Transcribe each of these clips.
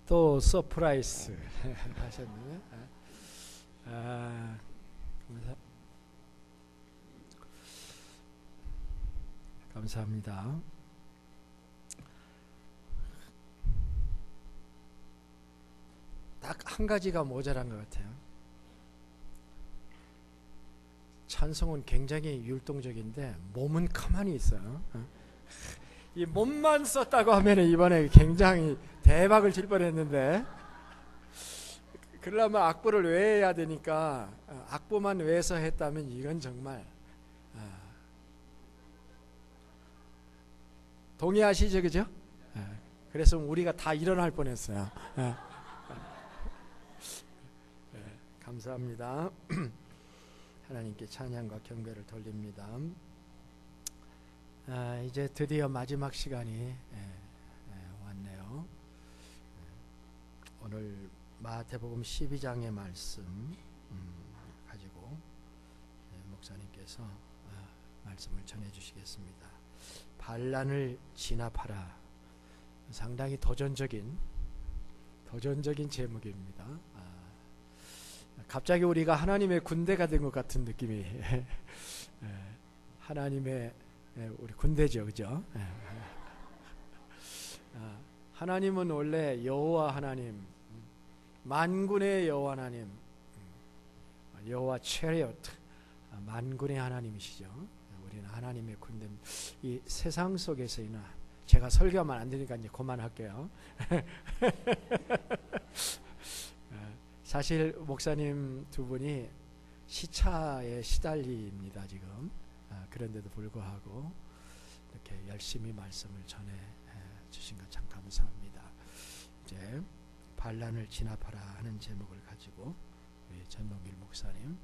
또 서프라이즈 하셨네. 아, 감사합니다. 딱 한 가지가 모자란 것 같아요. 찬송은 굉장히 율동적인데 몸은 가만히 있어요. 이 몸만 썼다고 하면 이번에 굉장히 대박을 칠 뻔했는데, 그러려면 악보를 외워야 되니까 악보만 외워서 했다면 이건 정말 동의하시죠, 그죠? 그래서 우리가 다 일어날 뻔했어요. 감사합니다. 하나님께 찬양과 경배를 돌립니다. 이제 드디어 마지막 시간이 왔네요. 오늘 마태복음 12장의 말씀 가지고 목사님께서 말씀을 전해주시겠습니다. 반란을 진압하라. 상당히 도전적인 제목입니다. 갑자기 우리가 하나님의 군대가 된 것 같은 느낌이 하나님의 우리 군대죠, 그죠? 하나님은 원래 여호와 하나님, 만군의 여호와 하나님, 여호와 체리엇, 만군의 하나님이시죠. 우리는 하나님의 군대. 이 세상 속에서이나, 제가 설교하면 안 되니까 이제 그만할게요. 사실 목사님 두 분이 시차에 시달립니다 지금. 그런데도 불구하고 이렇게 열심히 말씀을 전해 주신 것 참 감사합니다. 이제 반란을 진압하라 하는 제목을 가지고 우리 전동길 목사님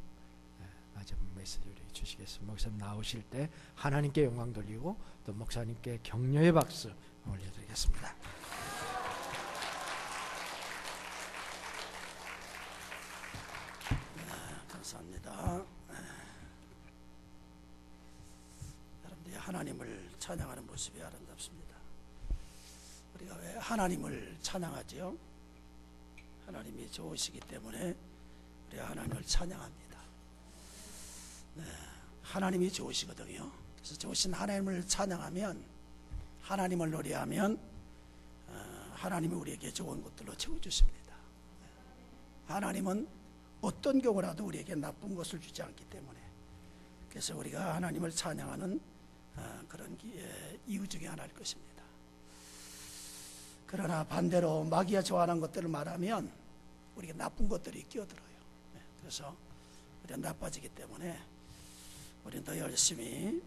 마지막 메시지를 주시겠습니다. 목사님 나오실 때 하나님께 영광 돌리고 또 목사님께 격려의 박수 올려드리겠습니다. 감사합니다. 여러분들이 하나님을 찬양하는 모습이 아름답습니다. 우리가 왜 하나님을 찬양하죠? 하나님이 좋으시기 때문에 우리가 하나님을 찬양합니다. 하나님이 좋으시거든요. 그래서 좋으신 하나님을 찬양하면, 하나님을 노래하면 하나님이 우리에게 좋은 것들로 채워주십니다. 하나님은 어떤 경우라도 우리에게 나쁜 것을 주지 않기 때문에, 그래서 우리가 하나님을 찬양하는 그런 이유 중에 하나일 것입니다. 그러나 반대로 마귀가 좋아하는 것들을 말하면 우리가 나쁜 것들이 끼어들어요. 그래서 우리가 나빠지기 때문에 우리는 더 열심히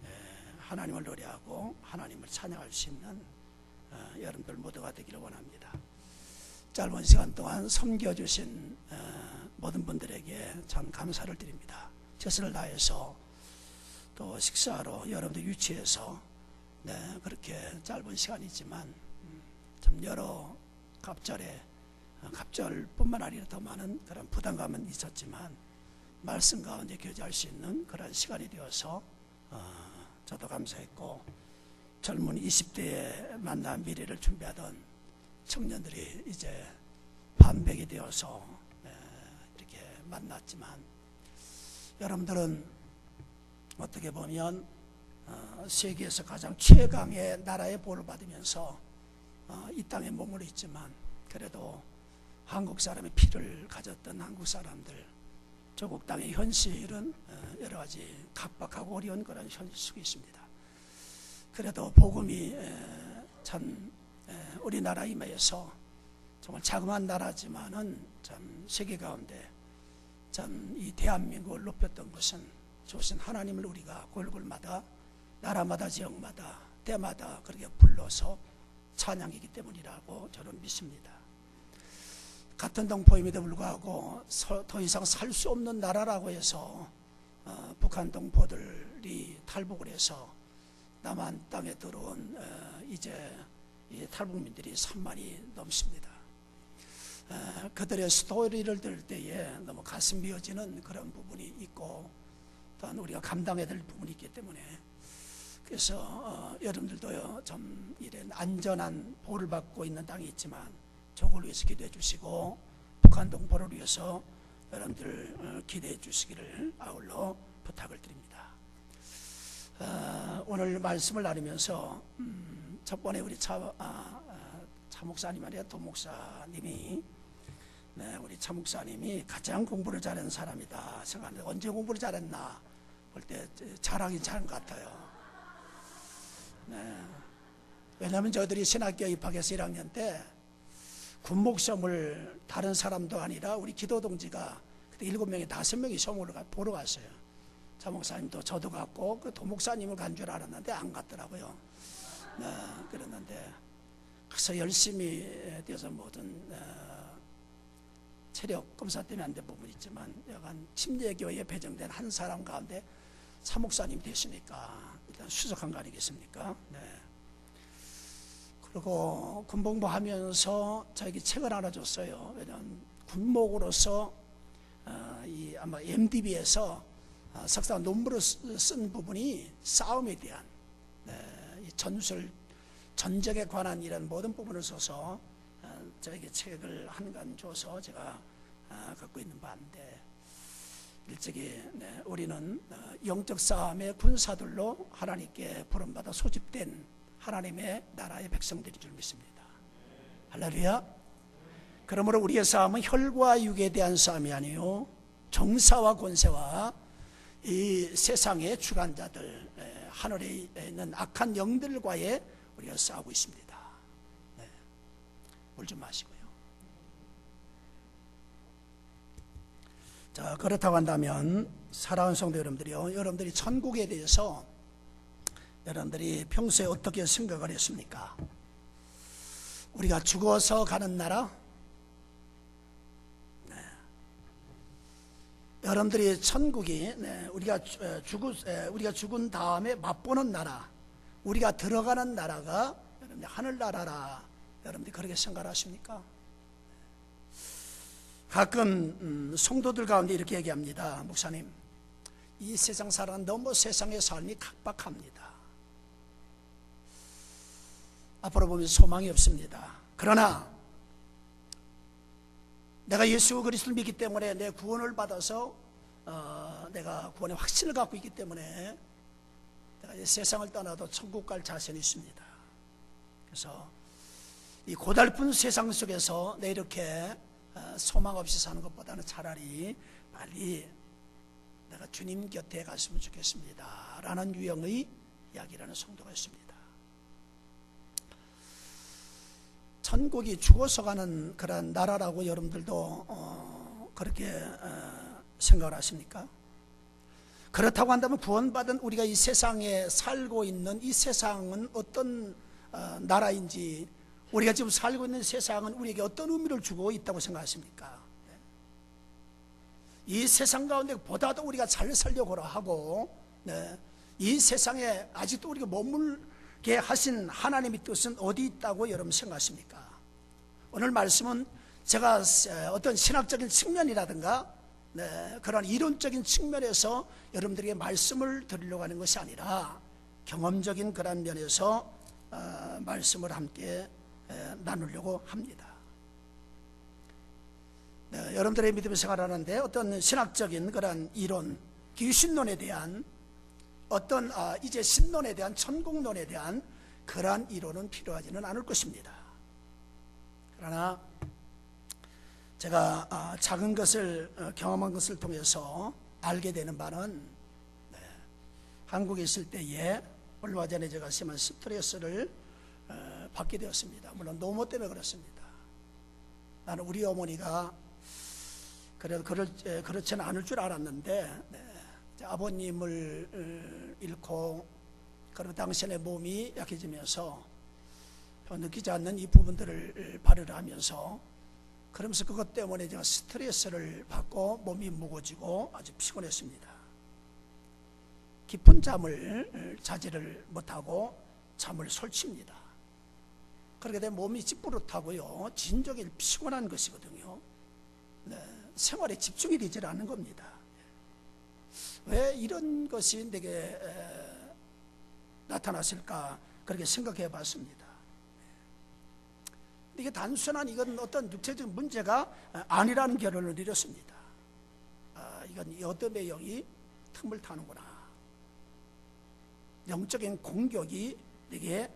하나님을 노래하고 하나님을 찬양할 수 있는 여러분들 모두가 되기를 원합니다. 짧은 시간 동안 섬겨주신 모든 분들에게 참 감사를 드립니다. 최선을 다해서 또 식사로 여러분들 유치해서 그렇게 짧은 시간이지만 참 여러 갑절뿐만 아니라 더 많은 그런 부담감은 있었지만 말씀 가운데 교제할 수 있는 그런 시간이 되어서 저도 감사했고, 젊은 20대에 만난 미래를 준비하던 청년들이 이제 반백이 되어서 이렇게 만났지만, 여러분들은 어떻게 보면 세계에서 가장 최강의 나라의 보호를 받으면서 이 땅에 머물러 있지만, 그래도 한국 사람의 피를 가졌던 한국 사람들, 조국 땅의 현실은 여러 가지 각박하고 어려운 그런 현실 속에 있습니다. 그래도 복음이 참 우리나라 임하여서 정말 자그마한 나라지만은 참 세계 가운데 참 이 대한민국을 높였던 것은 좋으신 하나님을 우리가 골골마다, 나라마다, 지역마다, 때마다 그렇게 불러서 찬양이기 때문이라고 저는 믿습니다. 같은 동포임에도 불구하고 더 이상 살 수 없는 나라라고 해서 북한 동포들이 탈북을 해서 남한 땅에 들어온 이제 탈북민들이 3만이 넘습니다. 그들의 스토리를 들을 때에 너무 가슴 미어지는 그런 부분이 있고, 또한 우리가 감당해야 될 부분이 있기 때문에, 그래서 여러분들도 좀 이런 안전한 보호를 받고 있는 땅이 있지만 조국을 위해서 기도해 주시고 북한 동포를 위해서 여러분들 기도해 주시기를 아울러 부탁을 드립니다. 오늘 말씀을 나누면서 첫번에 우리 차 목사님 아니라 도 목사님이 우리 차 목사님이 가장 공부를 잘하는 사람이다 생각하는데 언제 공부를 잘했나 볼 때 잘하긴 잘한 것 같아요. 왜냐하면 저희들이 신학교 입학해서 1학년 때 군목시험을 다른 사람도 아니라 우리 기도 동지가 그때 7명이 5명이 시험을 보러 갔어요. 차 목사님도 저도 갔고 그 도 목사님을 간 줄 알았는데 안 갔더라고요. 그랬는데 그래서 열심히 뛰어서 모든 체력 검사 때문에 안 된 부분이 있지만 약간 침례교회에 배정된 한 사람 가운데 차 목사님 되시니까 일단 수석한 거 아니겠습니까? 그리고 군복무 하면서 저에게 책을 하나 줬어요. 왜냐하면 군목으로서 아마 MDB에서 석사 논문을 쓴 부분이 싸움에 대한 이 전술 전적에 관한 이런 모든 부분을 써서 저에게 책을 한 권 줘서 제가 갖고 있는 바인데 일찍이 우리는 영적 싸움의 군사들로 하나님께 부름받아 소집된 하나님의 나라의 백성들인 줄 믿습니다. 할렐루야. 그러므로 우리의 싸움은 혈과 육에 대한 싸움이 아니요 정사와 권세와 이 세상의 주관자들 하늘에 있는 악한 영들과의 우리가 싸우고 있습니다. 물 좀 마시고요. 자, 그렇다고 한다면 사랑하는 성도 여러분들이요, 여러분들이 천국에 대해서 여러분들이 평소에 어떻게 생각을 했습니까? 우리가 죽어서 가는 나라? 여러분들이 천국이 우리가 죽은 다음에 맛보는 나라, 우리가 들어가는 나라가 여러분들 하늘나라라, 여러분들이 그렇게 생각하십니까? 가끔 성도들 가운데 이렇게 얘기합니다. 목사님, 이 세상 살아는 너무 세상의 삶이 각박합니다. 앞으로 보면 소망이 없습니다. 그러나 내가 예수 그리스도를 믿기 때문에 내 구원을 받아서 내가 구원의 확신을 갖고 있기 때문에 내가 이 세상을 떠나도 천국 갈 자신이 있습니다. 그래서 이 고달픈 세상 속에서 내 이렇게 소망 없이 사는 것보다는 차라리 빨리 내가 주님 곁에 갔으면 좋겠습니다 라는 유형의 이야기라는 성도가 있습니다. 천국이 죽어서 가는 그런 나라라고 여러분들도 그렇게 생각을 하십니까? 그렇다고 한다면 구원받은 우리가 이 세상에 살고 있는 이 세상은 어떤 나라인지, 우리가 지금 살고 있는 세상은 우리에게 어떤 의미를 주고 있다고 생각하십니까? 이 세상 가운데 보다도 우리가 잘 살려고 하고 이 세상에 아직도 우리가 머물게 하신 하나님의 뜻은 어디 있다고 여러분 생각하십니까? 오늘 말씀은 제가 어떤 신학적인 측면이라든가 그런 이론적인 측면에서 여러분들에게 말씀을 드리려고 하는 것이 아니라 경험적인 그런 면에서 말씀을 함께 나누려고 합니다. 여러분들의 믿음의 생활하는데 어떤 신학적인 그런 이론, 귀신론에 대한 어떤 이제 신론에 대한 천국론에 대한 그러한 이론은 필요하지는 않을 것입니다. 그러나 제가 작은 것을 경험한 것을 통해서 알게 되는 바는 한국에 있을 때에 얼마 전에 제가 심한 스트레스를 받게 되었습니다. 물론 노모 때문에 그렇습니다. 나는 우리 어머니가 그래도 그렇지는 않을 줄 알았는데 아버님을 잃고 그리고 당신의 몸이 약해지면서 느끼지 않는 이 부분들을 발휘를 하면서, 그러면서 그것 때문에 제가 스트레스를 받고 몸이 무거워지고 아주 피곤했습니다. 깊은 잠을 자지를 못하고 잠을 설칩니다. 그렇게 되면 몸이 찌뿌듯하고요, 진정일 피곤한 것이거든요. 생활에 집중이 되질 않는 겁니다. 왜 이런 것이 내게 나타났을까 그렇게 생각해 봤습니다. 이게 단순한 이건 어떤 육체적인 문제가 아니라는 결론을 내렸습니다. 이건 이 어둠의 영이 틈을 타는구나. 영적인 공격이 내게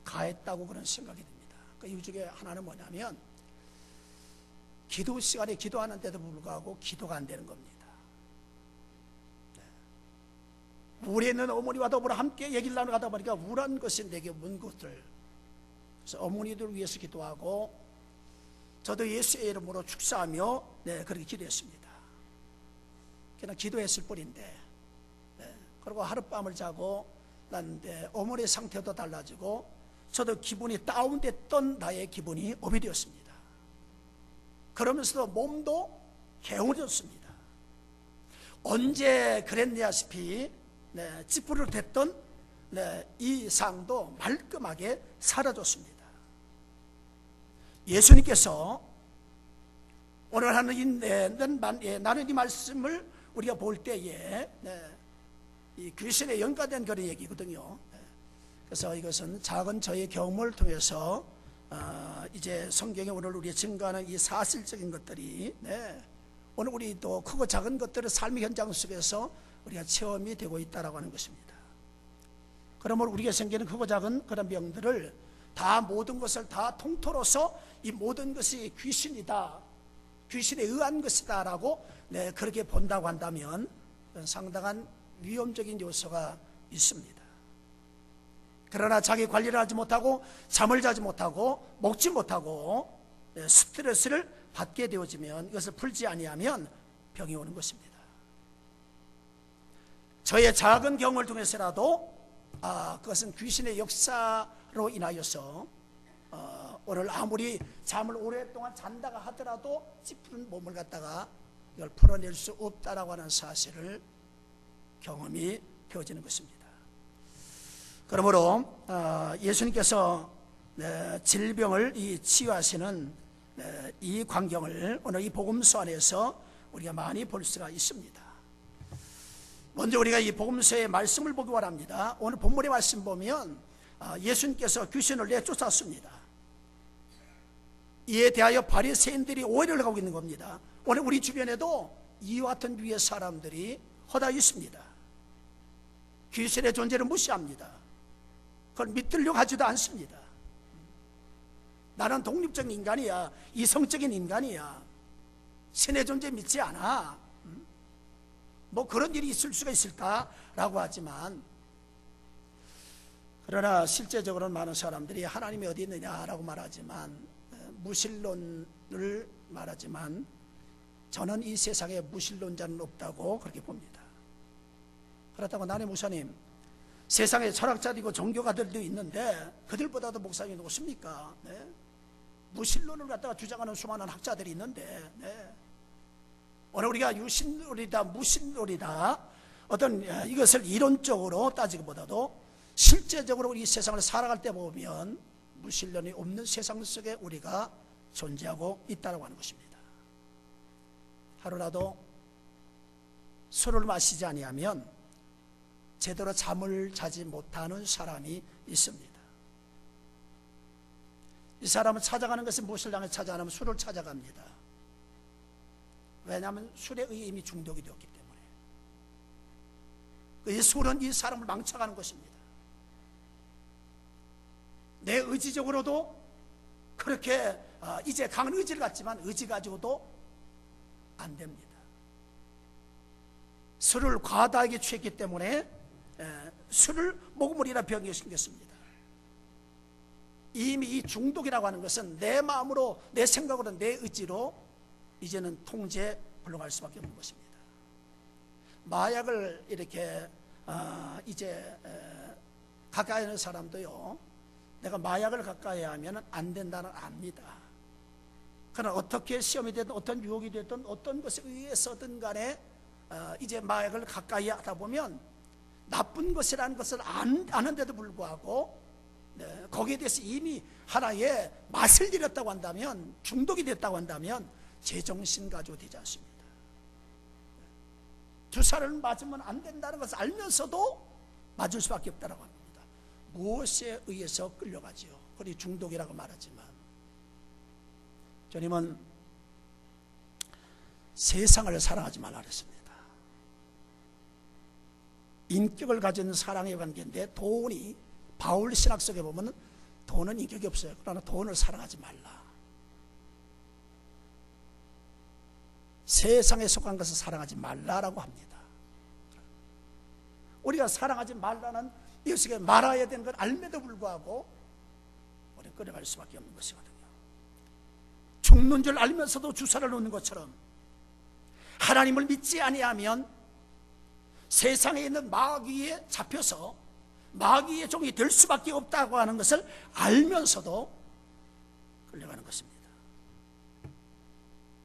가했다고 그런 생각이 듭니다. 그 이유 중에 하나는 뭐냐면 기도 시간에 기도하는데도 불구하고 기도가 안 되는 겁니다. 우울에 있는 어머니와 더불어 함께 얘기를 나누다 보니까 우울한 것이 내게 온 것들, 그래서 어머니들을 위해서 기도하고 저도 예수의 이름으로 축사하며 그렇게 기도했습니다. 그냥 기도했을 뿐인데 그리고 하룻밤을 자고 났는데 어머니의 상태도 달라지고 저도 기분이 다운됐던 나의 기분이 업이 되었습니다. 그러면서도 몸도 개운해졌습니다. 언제 그랬냐시피 찌푸릇했던 이 상도 말끔하게 사라졌습니다. 예수님께서 오늘 하는 나는 이 말씀을 우리가 볼 때에 이 귀신에 연관된 그런 얘기거든요. 그래서 이것은 작은 저의 경험을 통해서 이제 성경에 오늘 우리가 증거하는 이 사실적인 것들이 오늘 우리 또 크고 작은 것들을 삶의 현장 속에서 우리가 체험이 되고 있다라고 하는 것입니다. 그러므로 우리가 생기는 크고 작은 그런 병들을 다 모든 것을 다 통틀어서 이 모든 것이 귀신이다, 귀신에 의한 것이다 라고 그렇게 본다고 한다면 상당한 위험적인 요소가 있습니다. 그러나 자기 관리를 하지 못하고 잠을 자지 못하고 먹지 못하고 스트레스를 받게 되어지면 이것을 풀지 아니하면 병이 오는 것입니다. 저의 작은 경험을 통해서라도 그것은 귀신의 역사로 인하여서 오늘 아무리 잠을 오랫동안 잔다가 하더라도 찌푸른 몸을 갖다가 이걸 풀어낼 수 없다라고 하는 사실을 경험이 되어지는 것입니다. 그러므로 예수님께서 질병을 치유하시는 이 광경을 오늘 이 복음서 안에서 우리가 많이 볼 수가 있습니다. 먼저 우리가 이 복음서의 말씀을 보기 원합니다. 오늘 본문의 말씀 보면 예수님께서 귀신을 내쫓았습니다. 이에 대하여 바리새인들이 오해를 하고 있는 겁니다. 오늘 우리 주변에도 이와 같은 유의 사람들이 허다 있습니다. 귀신의 존재를 무시합니다. 그걸 믿으려고 하지도 않습니다. 나는 독립적인 인간이야, 이성적인 인간이야, 신의 존재 믿지 않아, 뭐 그런 일이 있을 수가 있을까라고 하지만, 그러나 실제적으로는 많은 사람들이 하나님이 어디 있느냐라고 말하지만, 무신론을 말하지만 저는 이 세상에 무신론자는 없다고 그렇게 봅니다. 그렇다고 나는 목사님, 세상에 철학자들이고 종교가들도 있는데 그들보다도 목사님이 높습니까? 무신론을 갖다가 주장하는 수많은 학자들이 있는데 오늘 우리가 유신론이다 무신론이다 어떤 이것을 이론적으로 따지기보다도 실제적으로 우리 세상을 살아갈 때 보면 무신론이 없는 세상 속에 우리가 존재하고 있다고 하는 것입니다. 하루라도 술을 마시지 아니하면 제대로 잠을 자지 못하는 사람이 있습니다. 이 사람은 찾아가는 것은 무엇을 향해 찾아가냐면 술을 찾아갑니다. 왜냐하면 술에 의해 이미 중독이 되었기 때문에. 이 술은 이 사람을 망쳐가는 것입니다. 내 의지적으로도 그렇게 이제 강한 의지를 갖지만 의지 가지고도 안 됩니다. 술을 과다하게 취했기 때문에 술을 먹음으리라 병이 생겼습니다. 이미 이 중독이라고 하는 것은 내 마음으로, 내 생각으로, 내 의지로 이제는 통제 불능할 수밖에 없는 것입니다. 마약을 이렇게 이제 가까이 하는 사람도요, 내가 마약을 가까이 하면 안 된다는 압니다. 그러나 어떻게 시험이 되든 어떤 유혹이 되든 어떤 것에 의해서든 간에 이제 마약을 가까이 하다 보면 나쁜 것이라는 것을 아는데도 불구하고 거기에 대해서 이미 하나의 맛을 들였다고 한다면, 중독이 됐다고 한다면 제정신 가지고 되지 않습니다. 주사를 맞으면 안 된다는 것을 알면서도 맞을 수밖에 없다고 합니다. 무엇에 의해서 끌려가지요? 그리 중독이라고 말하지만 주님은 세상을 사랑하지 말라 그랬습니다. 인격을 가진 사랑의 관계인데 돈이, 바울 신학 속에 보면 돈은 인격이 없어요. 그러나 돈을 사랑하지 말라. 세상에 속한 것을 사랑하지 말라라고 합니다. 우리가 사랑하지 말라는 이것에게 말아야 되는 걸 알면도 불구하고 우리는 끌어갈 수밖에 없는 것이거든요. 죽는 줄 알면서도 주사를 놓는 것처럼 하나님을 믿지 아니하면 세상에 있는 마귀에 잡혀서 마귀의 종이 될 수밖에 없다고 하는 것을 알면서도 끌려가는 것입니다.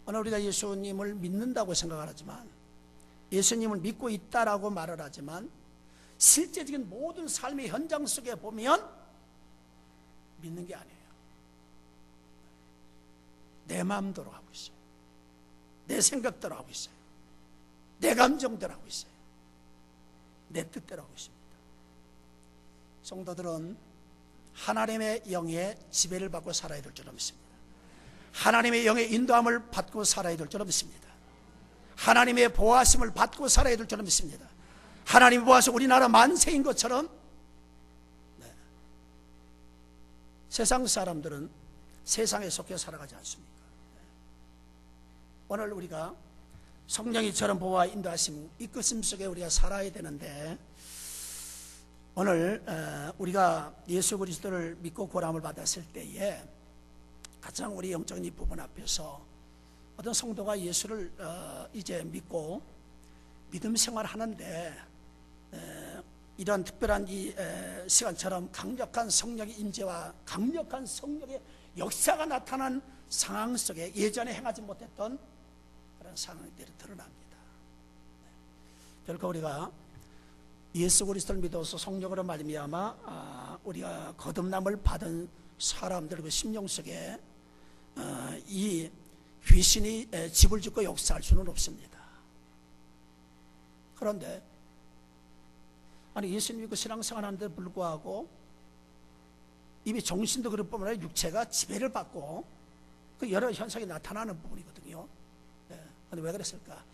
오늘 우리가 예수님을 믿는다고 생각을 하지만, 예수님을 믿고 있다라고 말을 하지만, 실제적인 모든 삶의 현장 속에 보면 믿는 게 아니에요. 내 마음대로 하고 있어요. 내 생각대로 하고 있어요. 내 감정대로 하고 있어요. 내 뜻대로 하고 있습니다. 성도들은 하나님의 영의 지배를 받고 살아야 될 줄로 믿습니다. 하나님의 영의 인도함을 받고 살아야 될 줄로 믿습니다. 하나님의 보호하심을 받고 살아야 될 줄로 믿습니다. 하나님의 보호하심 우리나라 만세인 것처럼, 네, 세상 사람들은 세상에 속해 살아가지 않습니까? 네. 오늘 우리가 성령이 저런 보호와 인도하심, 이끄심 속에 우리가 살아야 되는데, 오늘 우리가 예수 그리스도를 믿고 구원함을 받았을 때에 가장 우리 영적인 이 부분 앞에서 어떤 성도가 예수를 이제 믿고 믿음 생활하는데 이런 특별한 이 시간처럼 강력한 성령의 임재와 강력한 성령의 역사가 나타난 상황 속에 예전에 행하지 못했던 그런 상황들이 드러납니다. 결코 우리가 예수 그리스도를 믿어서 성령으로 말미암아 우리가 거듭남을 받은 사람들 그 심령 속에 이 귀신이 집을 짓고 역사할 수는 없습니다. 그런데 아니 예수님 믿고 신앙생활 하는데 불구하고 이미 정신도 그럴 뿐만 아니라 육체가 지배를 받고 그 여러 현상이 나타나는 부분이거든요. 네. 그런데 왜 그랬을까?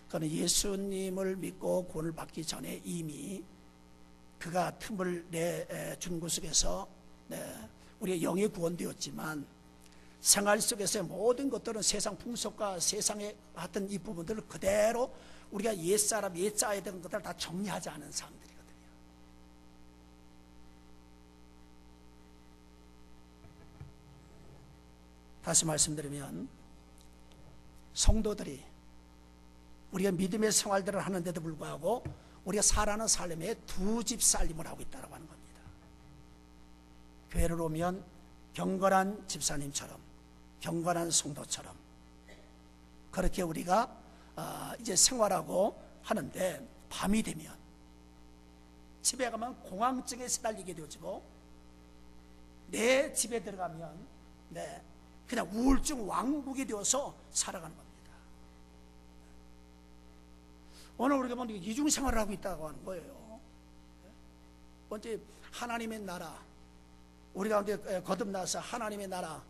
그는 예수님을 믿고 구원을 받기 전에 이미 그가 틈을 내준 곳 속에서 우리의 영이 구원되었지만 생활 속에서의 모든 것들은 세상 풍속과 세상에 하던 이 부분들을 그대로 우리가 옛사람, 옛자에 대한 것들을 다 정리하지 않은 사람들이거든요. 다시 말씀드리면 성도들이 우리가 믿음의 생활들을 하는데도 불구하고 우리가 살아가는 삶에 두 집 살림을 하고 있다고 하는 겁니다. 교회를 오면 경건한 집사님처럼, 경건한 성도처럼 그렇게 우리가 이제 생활하고 하는데, 밤이 되면 집에 가면 공황증에 시달리게 되어지고, 내 집에 들어가면 그냥 우울증 왕국이 되어서 살아가는 겁니다. 오늘 우리가 보면 이중생활을 하고 있다고 하는 거예요. 먼저 하나님의 나라, 우리 가운데 거듭나서 하나님의 나라,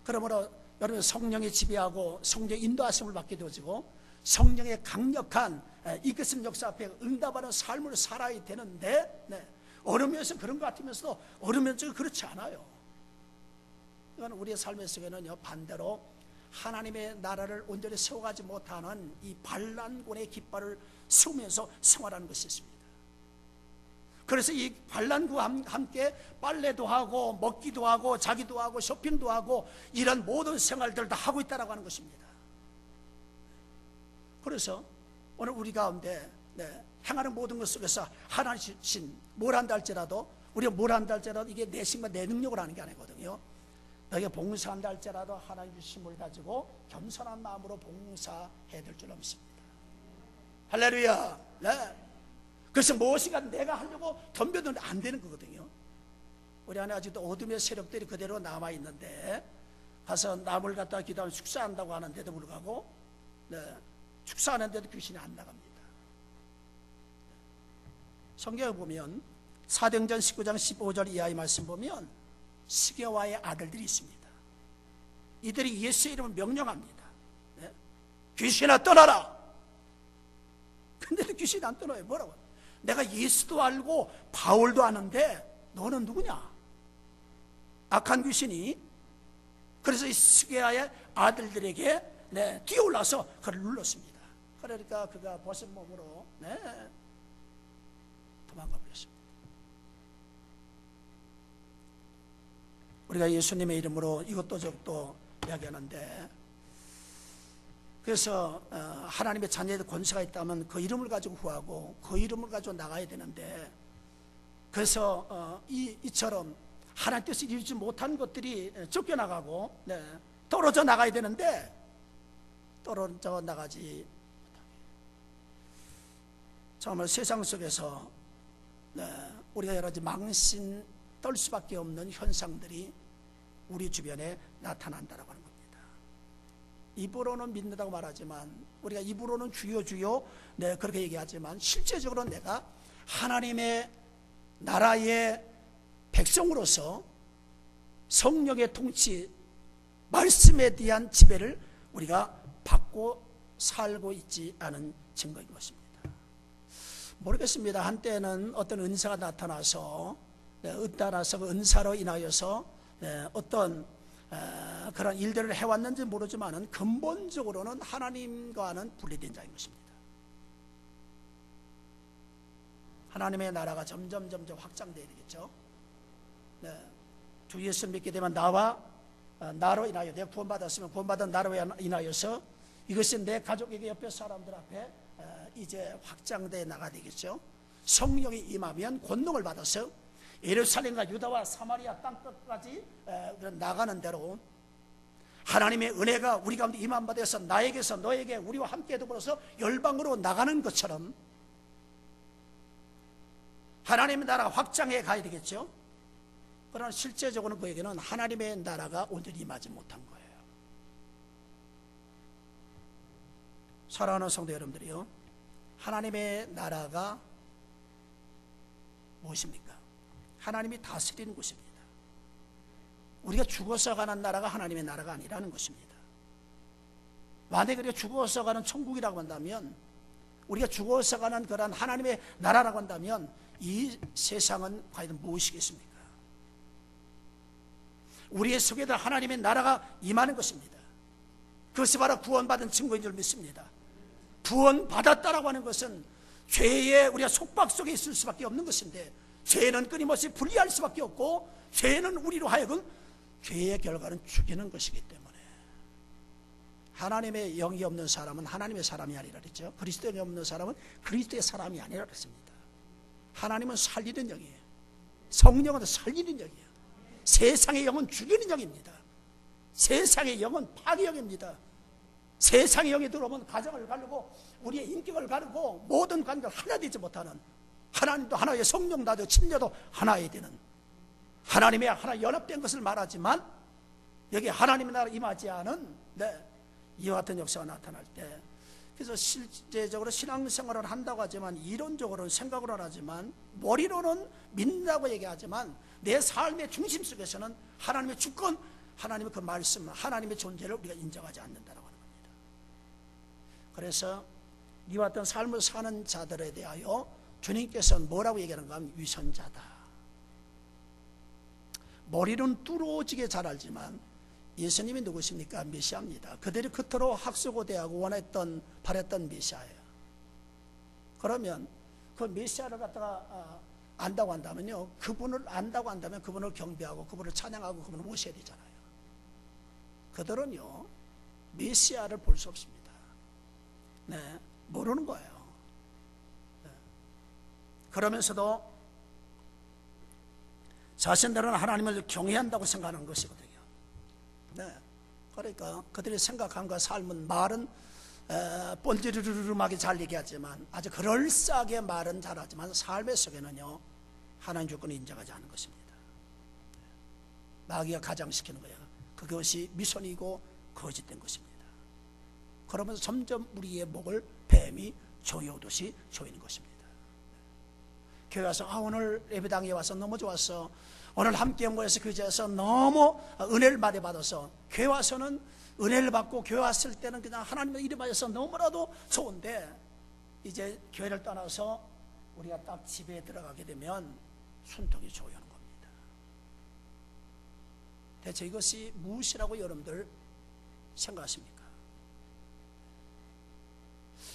그러므로 여러분 성령의 지배하고 성령의 인도하심을 받게 되어지고 성령의 강력한 이끄심 역사 앞에 응답하는 삶을 살아야 되는데, 어려면서 그런 것 같으면서도 어려면서 그렇지 않아요. 이건 우리의 삶의 속에는요, 반대로 하나님의 나라를 온전히 세워가지 못하는 이 반란군의 깃발을 세우면서 생활하는 것이 있습니다. 그래서 이 반란과 함께 빨래도 하고 먹기도 하고 자기도 하고 쇼핑도 하고 이런 모든 생활들을 다 하고 있다고 하는 것입니다. 그래서 오늘 우리 가운데 행하는 모든 것 속에서 하나님 뭘 한다 할지라도, 우리가 뭘 한다 할지라도 이게 내 힘과 내 능력으로 하는 게 아니거든요. 너희가 봉사한다 할지라도 하나님 주신 힘을 가지고 겸손한 마음으로 봉사해야 될 줄로 믿습니다. 할렐루야. 네. 그래서 무엇인가 내가 하려고 덤벼드는데 안 되는 거거든요. 우리 안에 아직도 어둠의 세력들이 그대로 남아있는데, 가서 남을 갖다가 기도하면 축사한다고 하는데도 불구하고 축사하는데도 귀신이 안 나갑니다. 성경에 보면 사도행전 19장 15절 이하의 말씀 보면 시게와의 아들들이 있습니다. 이들이 예수의 이름을 명령합니다. 네? 귀신아 떠나라. 근데도 귀신이 안 떠나요. 뭐라고? 내가 예수도 알고 바울도 아는데 너는 누구냐? 악한 귀신이 그래서 이 스게아의 아들들에게 뛰어올라서 그를 눌렀습니다. 그러니까 그가 벗은 몸으로 도망가 버렸습니다. 우리가 예수님의 이름으로 이것도 저것도 이야기하는데, 그래서 하나님의 자녀의 권세가 있다면 그 이름을 가지고 구하고 그 이름을 가지고 나가야 되는데, 그래서 이처럼 하나님 뜻을 이루지 못한 것들이 쫓겨나가고 떨어져 나가야 되는데 떨어져 나가지 못하게, 정말 세상 속에서 우리가 여러 가지 망신 떨 수밖에 없는 현상들이 우리 주변에 나타난다고 하는 겁니다. 입으로는 믿는다고 말하지만, 우리가 입으로는 주여 주여 그렇게 얘기하지만 실제적으로 내가 하나님의 나라의 백성으로서 성령의 통치, 말씀에 대한 지배를 우리가 받고 살고 있지 않은 증거인 것입니다. 모르겠습니다. 한때는 어떤 은사가 나타나서 그 은사로 인하여서 어떤 그런 일들을 해왔는지 모르지만 근본적으로는 하나님과는 분리된 자인 것입니다. 하나님의 나라가 점점 확장되어야 되겠죠. 주 예수 믿게 되면 나로 인하여, 내가 구원받았으면 구원받은 나로 인하여서 이것이 내 가족에게, 옆에 사람들 앞에 이제 확장되어 나가야 되겠죠. 성령이 임하면 권능을 받아서 예루살렘과 유다와 사마리아 땅끝까지 나가는 대로 하나님의 은혜가 우리 가운데 임함받아서 나에게서 너에게, 우리와 함께 더불어서 열방으로 나가는 것처럼 하나님의 나라가 확장해 가야 되겠죠. 그러나 실제적으로는 그에게는 하나님의 나라가 온전히 임하지 못한 거예요. 사랑하는 성도 여러분들이요, 하나님의 나라가 무엇입니까? 하나님이 다스리는 곳입니다. 우리가 죽어서 가는 나라가 하나님의 나라가 아니라는 것입니다. 만약에 우리가 죽어서 가는 천국이라고 한다면, 우리가 죽어서 가는 그런 하나님의 나라라고 한다면 이 세상은 과연 무엇이겠습니까? 우리의 속에다 하나님의 나라가 임하는 것입니다. 그것이 바로 구원받은 증거인 줄 믿습니다. 구원받았다라고 하는 것은 죄의 우리가 속박 속에 있을 수밖에 없는 것인데, 죄는 끊임없이 분리할 수밖에 없고, 죄는 우리로 하여금 죄의 결과는 죽이는 것이기 때문에 하나님의 영이 없는 사람은 하나님의 사람이 아니라 그랬죠. 그리스도의 영이 없는 사람은 그리스도의 사람이 아니라 그랬습니다. 하나님은 살리는 영이에요. 성령은 살리는 영이에요. 세상의 영은 죽이는 영입니다. 세상의 영은 파괴 영입니다. 세상의 영이 들어오면 가정을 가르고 우리의 인격을 가르고 모든 관계가 하나 되지 못하는, 하나님도 하나의, 성령도 침례도 하나에 되는 하나님의 하나 연합된 것을 말하지만, 여기 하나님의 나라 임하지 않은 이와 같은 역사가 나타날 때, 그래서 실제적으로 신앙생활을 한다고 하지만, 이론적으로는 생각으로는 하지만, 머리로는 믿는다고 얘기하지만 내 삶의 중심 속에서는 하나님의 주권, 하나님의 그 말씀, 하나님의 존재를 우리가 인정하지 않는다고 하는 겁니다. 그래서 이와 같은 삶을 사는 자들에 대하여 주님께서는 뭐라고 얘기하는가 하면 위선자다. 머리는 뚫어지게 잘 알지만 예수님이 누구십니까? 메시아입니다. 그들이 그토록 학수고대하고 원했던, 바랬던 메시아예요. 그러면 그 메시아를 갖다가 안다고 한다면요, 그분을 안다고 한다면 그분을 경배하고 그분을 찬양하고 그분을 모셔야 되잖아요. 그들은요 메시아를 볼 수 없습니다. 모르는 거예요. 그러면서도 자신들은 하나님을 경외한다고 생각하는 것이거든요. 그러니까 그들이 생각함과 삶은, 말은 뻔지르르르하게 잘 얘기하지만, 아주 그럴싸하게 말은 잘하지만 삶의 속에는요 하나님 주권을 인정하지 않은 것입니다. 마귀가 가장시키는 거예요. 그것이 미선이고 거짓된 것입니다. 그러면서 점점 우리의 목을 뱀이 조여오듯이 조이는 것입니다. 교회 와서 오늘 예배당에 와서 너무 좋았어, 오늘 함께 모여서 교제에서 너무 은혜를 많이 받아서 교회 와서는 은혜를 받고 교회 왔을 때는 그냥 하나님의 이름 하여서 너무나도 좋은데 이제 교회를 떠나서 우리가 딱 집에 들어가게 되면 숨통이 조여오는 겁니다. 대체 이것이 무엇이라고 여러분들 생각하십니까?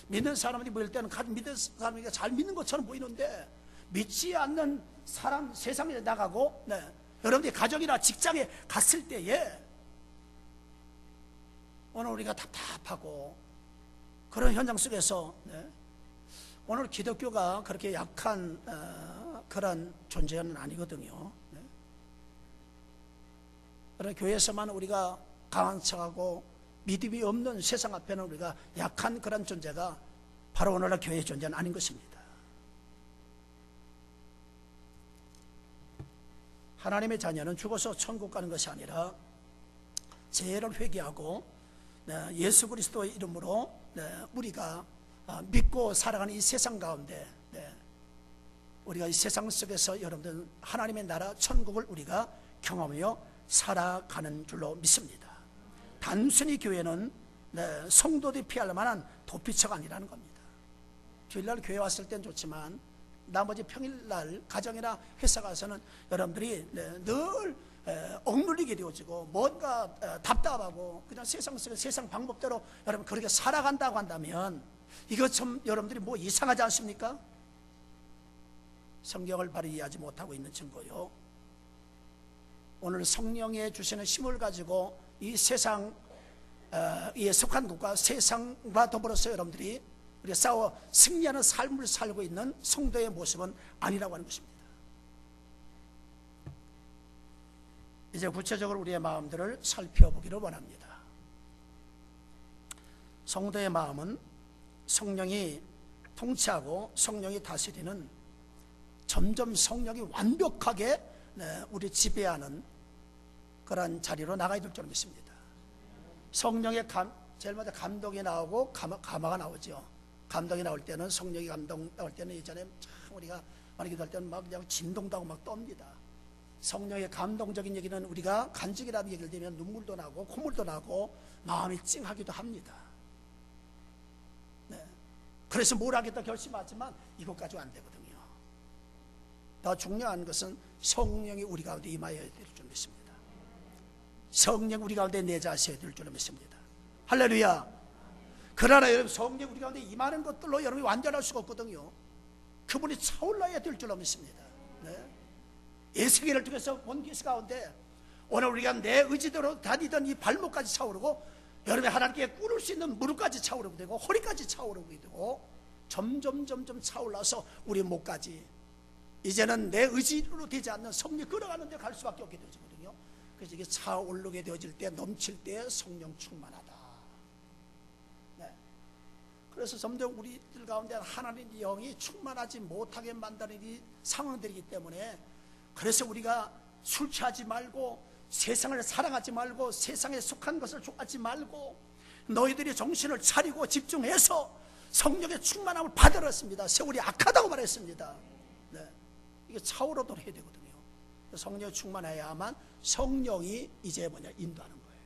믿는 사람들이 보일 때는 믿는 사람이 잘 믿는 것처럼 보이는데 믿지 않는 사람 세상에 나가고 여러분들이 가정이나 직장에 갔을 때에 오늘 우리가 답답하고 그런 현장 속에서 오늘 기독교가 그렇게 약한 그런 존재는 아니거든요. 그러나 교회에서만 우리가 강한 척하고 믿음이 없는 세상 앞에는 우리가 약한 그런 존재가 바로 오늘날 교회의 존재는 아닌 것입니다. 하나님의 자녀는 죽어서 천국 가는 것이 아니라 죄를 회개하고 예수 그리스도의 이름으로 우리가 믿고 살아가는 이 세상 가운데 우리가 이 세상 속에서 여러분들 하나님의 나라 천국을 우리가 경험하며 살아가는 줄로 믿습니다. 단순히 교회는 성도들이 피할 만한 도피처가 아니라는 겁니다. 주일날 교회 왔을 땐 좋지만 나머지 평일날 가정이나 회사 가서는 여러분들이 늘 억눌리게 되어지고 뭔가 답답하고 그냥 세상 속에 세상 방법대로 여러분 그렇게 살아간다고 한다면 이거 좀 여러분들이 뭐 이상하지 않습니까? 성경을 바로 이해하지 못하고 있는 증거요. 오늘 성령의 주시는 힘을 가지고 이 세상에 속한 것과 세상과 더불어서 여러분들이 우리가 싸워 승리하는 삶을 살고 있는 성도의 모습은 아니라고 하는 것입니다. 이제 구체적으로 우리의 마음들을 살펴보기를 원합니다. 성도의 마음은 성령이 통치하고 성령이 다스리는 점점 성령이 완벽하게 우리 지배하는 그런 자리로 나가야 될 줄 믿습니다. 성령의 제일 먼저 감동이 나오고 감화가 나오죠. 감동이 나올 때는 성령이 감동 나올 때는 예전에 참 우리가 많이 기도할 때는 막 그냥 진동도 하고 막 떱니다. 성령의 감동적인 얘기는 우리가 간증이라는 얘기를 들으면 눈물도 나고 콧물도 나고 마음이 찡하기도 합니다. 그래서 뭘 하겠다 결심하지만 이것까지 안 되거든요. 더 중요한 것은 성령이 우리 가운데 임하여야 될 줄 믿습니다. 성령 우리 가운데 내자하셔야 될 줄 믿습니다. 할렐루야. 그러나 여러분 성령 우리 가운데 임하는 것들로 여러분이 완전할 수가 없거든요. 그분이 차올라야 될 줄로 믿습니다. 에스겔을 통해서 본 기스 가운데 오늘 우리가 내 의지대로 다니던 이 발목까지 차오르고 여러분이 하나님께 꿇을 수 있는 무릎까지 차오르게 되고 허리까지 차오르게 되고 점점 차올라서 우리 목까지 이제는 내 의지로 되지 않는 성령 끌어가는 데 갈 수밖에 없게 되거든요. 그래서 이게 차오르게 되어질 때 넘칠 때 성령 충만하다. 그래서 점점 우리들 가운데 하나님의 영이 충만하지 못하게 만드는 이 상황들이기 때문에 그래서 우리가 술 취하지 말고 세상을 사랑하지 말고 세상에 속한 것을 좋아하지 말고 너희들이 정신을 차리고 집중해서 성령의 충만함을 받으랬습니다. 세월이 악하다고 말했습니다. 이게 차오르도록 해야 되거든요. 성령이 충만해야만 성령이 이제 인도하는 거예요.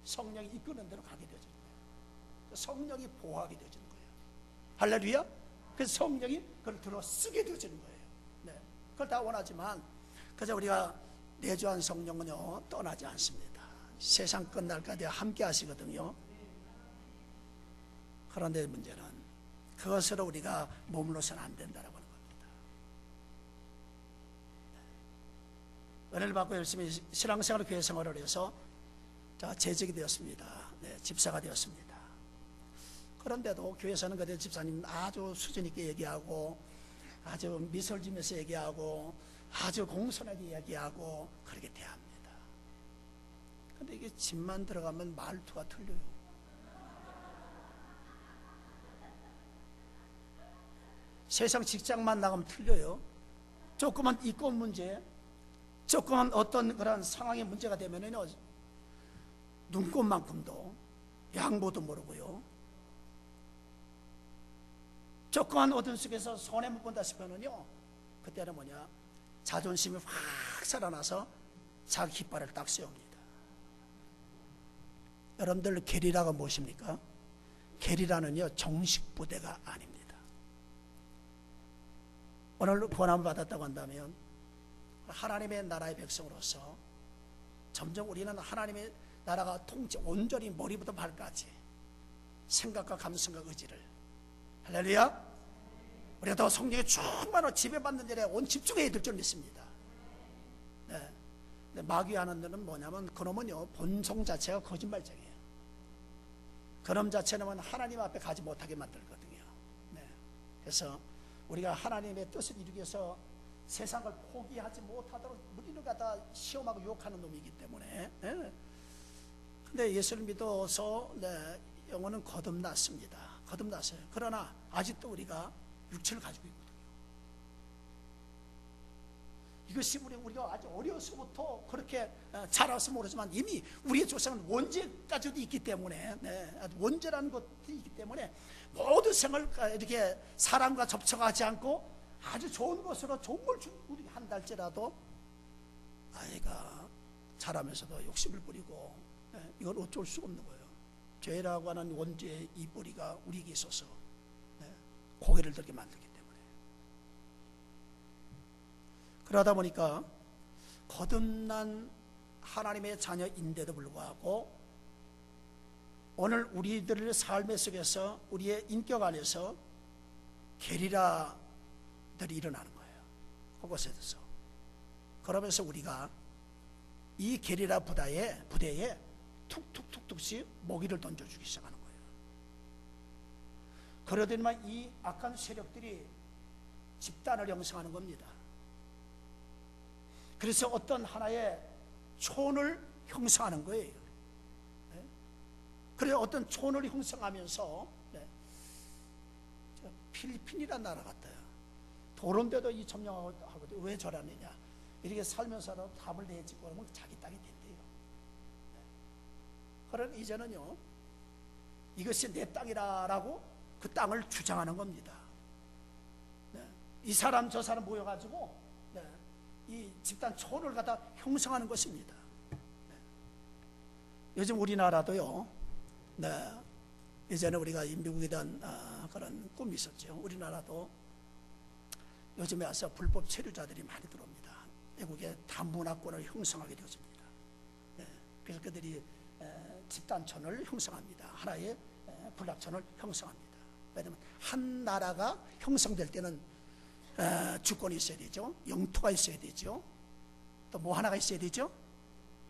성령이 이끄는 대로 가게 되어지는 거예요. 성령이 보호하게 되어지는 거예요. 할렐루야. 그래서 성령이 그걸 들어 쓰게 되어지는 거예요. 그걸 다 원하지만 그저 우리가 내주한 성령은요 떠나지 않습니다. 세상 끝날까지 함께 하시거든요. 그런데 문제는 그것으로 우리가 머물러서는 안 된다라고 하는 겁니다. 은혜를 받고 열심히 신앙생활 교회 생활을 해서 재직이 되었습니다. 집사가 되었습니다. 그런데도 교회에서는 그때 집사님 아주 수준 있게 얘기하고 아주 미소를 지면서 얘기하고 아주 공손하게 얘기하고 그렇게 대합니다. 그런데 이게 집만 들어가면 말투가 틀려요. 세상 직장만 나가면 틀려요. 조그만 이권 문제, 조그만 어떤 그런 상황의 문제가 되면은요 눈꽃만큼도 양보도 모르고요. 조그만 어둠 속에서 손해 못 본다 싶으면요 그때는 뭐냐 자존심이 확 살아나서 자기 깃발을 딱 세웁니다. 여러분들 게리라가 무엇입니까? 게리라는요 정식 부대가 아닙니다. 오늘 권함을 받았다고 한다면 하나님의 나라의 백성으로서 점점 우리는 하나님의 나라가 통치 온전히 머리부터 발까지 생각과 감성과 의지를 할렐루야 우리가 더 성령에 충만하고 지배받는 일에 온 집중해야 될 줄 믿습니다. 네. 근데 마귀 하는 데는 뭐냐면 그놈은요 본성 자체가 거짓말쟁이에요. 그놈 자체는 하나님 앞에 가지 못하게 만들거든요. 네. 그래서 우리가 하나님의 뜻을 이루기 위해서 세상을 포기하지 못하도록 우리를 갖다 시험하고 유혹하는 놈이기 때문에 네. 근데 예수를 믿어서 네, 영혼은 거듭났습니다. 거듭났어요. 그러나 아직도 우리가 육체를 가지고 있거든요. 이것이 우리가 아주 어려서부터 그렇게 자라서 모르지만 이미 우리의 조상은 원죄까지도 있기 때문에 네, 원죄라는 것이 있기 때문에 모든 생을 이렇게 사람과 접촉하지 않고 아주 좋은 것으로 좋은 걸 우리 한달째라도 아이가 자라면서도 욕심을 부리고 네, 이건 어쩔 수가 없는 거예요. 죄라고 하는 원죄의 이 뿌리가 우리에게 있어서 네, 고개를 들게 만들기 때문에 그러다 보니까 거듭난 하나님의 자녀인데도 불구하고 오늘 우리들의 삶의 속에서 우리의 인격 안에서 게리라들이 일어나는 거예요. 그것에 대해서 그러면서 우리가 이 게리라 부대에 툭툭툭툭씩 먹이를 던져주기 시작하는 거예요. 그러더니만 이 악한 세력들이 집단을 형성하는 겁니다. 그래서 어떤 하나의 촌을 형성하는 거예요. 네? 그래서 어떤 촌을 형성하면서 네. 필리핀이라는 나라 같아요. 도론데도 이 점령하거든요. 왜 저러느냐 이렇게 살면서도 답을 내지고 그러면 자기 땅이 된대요. 그러나 이제는요 이것이 내 땅이라고 그 땅을 주장하는 겁니다. 네. 이 사람 저 사람 모여가지고 네. 이 집단 촌을 갖다 형성하는 것입니다. 네. 요즘 우리나라도요 네. 이제는 우리가 미국에 대한 그런 꿈이 있었죠. 우리나라도 요즘에 와서 불법 체류자들이 많이 들어옵니다. 외국의 다문화권을 형성하게 되었습니다. 네. 그래서 그들이 집단촌을 형성합니다. 하나의 군락촌을 형성합니다. 왜냐하면 한 나라가 형성될 때는 주권이 있어야 되죠. 영토가 있어야 되죠. 또 뭐 하나가 있어야 되죠.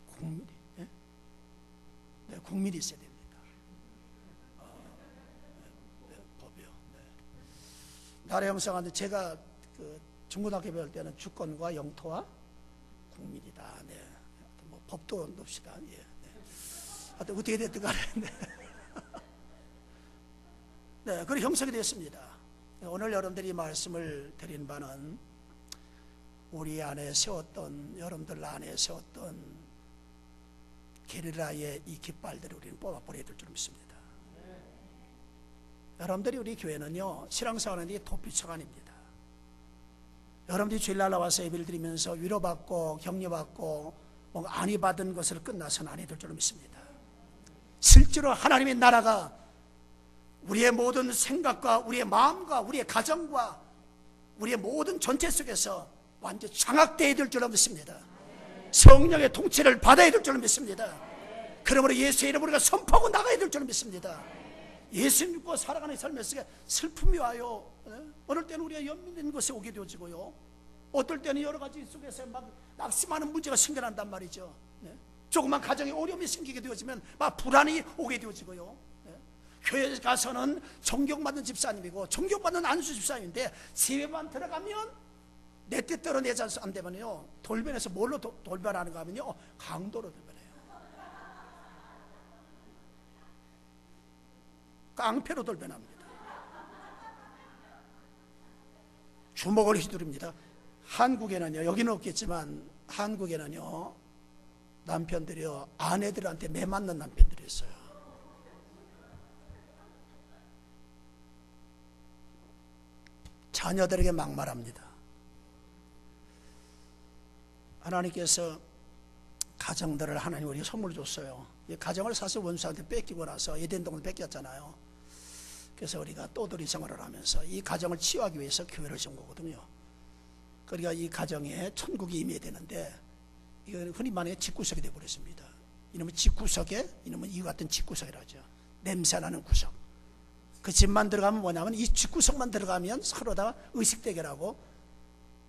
국민이 네, 국민이 있어야 됩니다. 법이요. 네. 나라 형성하는데 제가 그 중고등학교 배울 때는 주권과 영토와 국민이다. 네. 뭐 법도 넣읍시다. 예. 하여튼 어떻게 됐든 간에 네, 그렇게 형성이 되었습니다. 오늘 여러분들이 말씀을 드린 바는 우리 안에 세웠던 여러분들 안에 세웠던 게릴라의 이 깃발들을 우리는 뽑아버려야 될 줄 믿습니다. 여러분들이 우리 교회는요 신앙생활하는 도피처가 아닙니다. 여러분들이 주일날 나와서 예배를 드리면서 위로받고 격려받고 뭔가 안위 받은 것을 끝나서는 아니 될 줄 믿습니다. 실제로 하나님의 나라가 우리의 모든 생각과 우리의 마음과 우리의 가정과 우리의 모든 전체 속에서 완전 장악되어야 될 줄 믿습니다. 성령의 통치를 받아야 될 줄 믿습니다. 그러므로 예수의 이름으로 우리가 선포하고 나가야 될 줄 믿습니다. 예수 믿고 살아가는 삶에 슬픔이 와요. 어느 때는 우리가 연민된 것에 오게 되어지고요, 어떨 때는 여러 가지 속에서 막 낙심하는 문제가 생겨난단 말이죠. 조그만 가정에 어려움이 생기게 되어지면 막 불안이 오게 되어지고요, 교회에 가서는 존경받는 집사님이고 존경받는 안수 집사님인데 세배만 들어가면 내 뜻대로 내 자수 안 되면요 돌변해서 뭘로 돌변하는가 하면요 강도로 돌변해요. 깡패로 돌변합니다. 주먹을 휘두릅니다. 한국에는요, 여기는 없겠지만 한국에는요 남편들이요 아내들한테 매 맞는 남편들이 있어요. 자녀들에게 막말합니다. 하나님께서 가정들을 하나님 우리가 선물 줬어요. 이 가정을 사실 원수한테 뺏기고 나서 에덴동을 뺏겼잖아요. 그래서 우리가 또들이 생활을 하면서 이 가정을 치유하기 위해서 교회를 세운 거거든요. 그러니까 이 가정에 천국이 임해야 되는데 이건 흔히 말하는 집구석이 되어버렸습니다. 이놈은 집구석에, 이놈은 이와 같은 집구석이라고 하죠. 냄새나는 구석. 그 집만 들어가면 뭐냐면 이 집구석만 들어가면 서로다가 의식대결하고,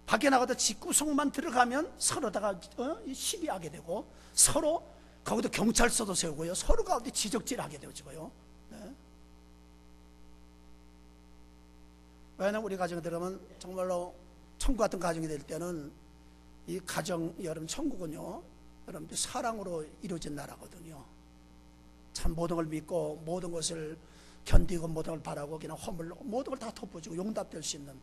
밖에 나가도 집구석만 들어가면 서로다가 시비하게 되고, 서로 거기도 경찰서도 세우고요, 서로 가운데 지적질하게 되어지고요. 네. 왜냐하면 우리 가정에 들어가면 정말로 천국 같은 가정이 될 때는 이 가정, 여러분 천국은요, 여러분들 사랑으로 이루어진 나라거든요. 참 모든 걸 믿고 모든 것을 견디고 모든 걸 바라고 그냥 허물로 모든 걸 다 덮어주고 용납될 수 있는,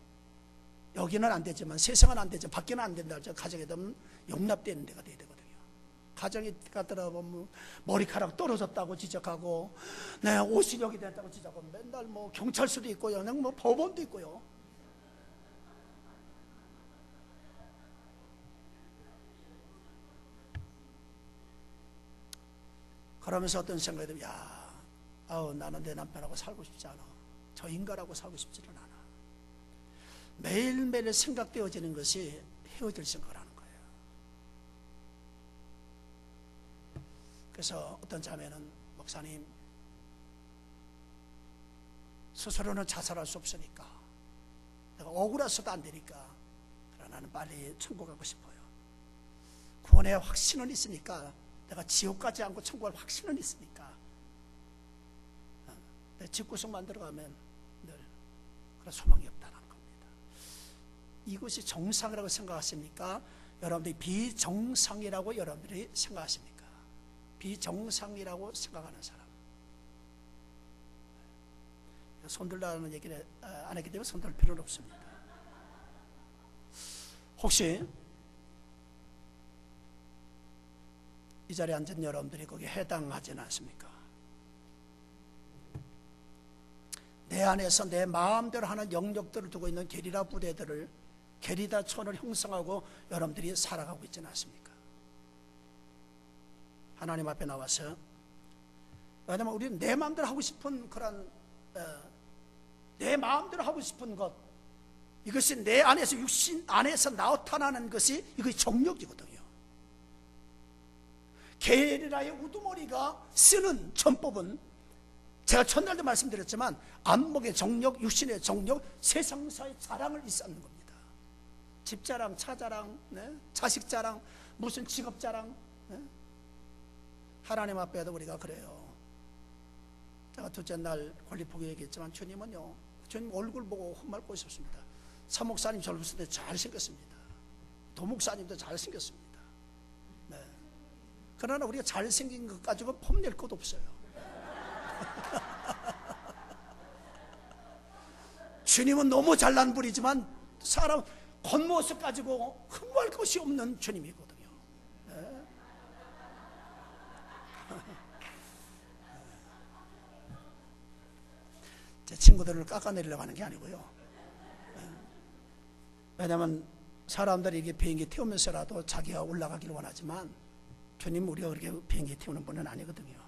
여기는 안 되지만 세상은 안 되지만 밖에는 안 된다 할지라도 가정에 되면 용납되는 데가 돼야 되거든요. 가정에 갔더라 보면 머리카락 떨어졌다고 지적하고, 네, 옷이 여기 됐다고 지적하고, 맨날 뭐 경찰서도 있고요, 그냥 뭐 법원도 있고요. 그러면서 어떤 생각이 들면, 나는 내 남편하고 살고 싶지 않아. 저 인간하고 살고 싶지는 않아. 매일매일 생각되어지는 것이 헤어질 생각을 하는 거예요. 그래서 어떤 자매는, 목사님, 스스로는 자살할 수 없으니까, 내가 억울해서도 안 되니까, 그러나 나는 빨리 천국 가고 싶어요. 구원의 확신은 있으니까, 내가 지옥 가지 않고 천국 갈 확신은 있으니까, 내 집구석만 들어가면 늘 그런 소망이 없다는 겁니다. 이것이 정상이라고 생각하십니까? 여러분들이 비정상이라고 여러분들이 생각하십니까? 비정상이라고 생각하는 사람, 손들라는 얘기를 안 했기 때문에 손들 필요는 없습니다. 혹시 이 자리에 앉은 여러분들이 거기에 해당하지는 않습니까? 내 안에서 내 마음대로 하는 영역들을 두고 있는 게리라 부대들을, 게리라촌을 형성하고 여러분들이 살아가고 있지는 않습니까? 하나님 앞에 나와서, 왜냐하면 우리는 내 마음대로 하고 싶은 그런, 내 마음대로 하고 싶은 것, 이것이 내 안에서, 육신 안에서 나타나는 것이 이것이 정욕이거든요. 게리라의 우두머리가 쓰는 전법은, 제가 첫날도 말씀드렸지만, 안목의 정욕, 육신의 정욕, 세상사의 자랑을 일삼는 겁니다. 집자랑, 차자랑, 네? 자식자랑, 무슨 직업자랑. 네? 하나님 앞에도 우리가 그래요. 제가 둘째 날 권리포기 얘기했지만, 주님은요, 주님 얼굴 보고 헛말 꼬셨습니다. 사목사님 젊었을 때 잘생겼습니다. 도목사님도 잘생겼습니다. 네. 그러나 우리가 잘생긴 것 가지고 폼낼 것도 없어요. 주님은 너무 잘난 분이지만 사람 겉모습 가지고 흠모할 것이 없는 주님이거든요. 네. 제 친구들을 깎아내리려고 하는 게 아니고요. 네. 왜냐하면 사람들이 이게 비행기 태우면서라도 자기가 올라가기를 원하지만, 주님 우리가 그렇게 비행기 태우는 분은 아니거든요.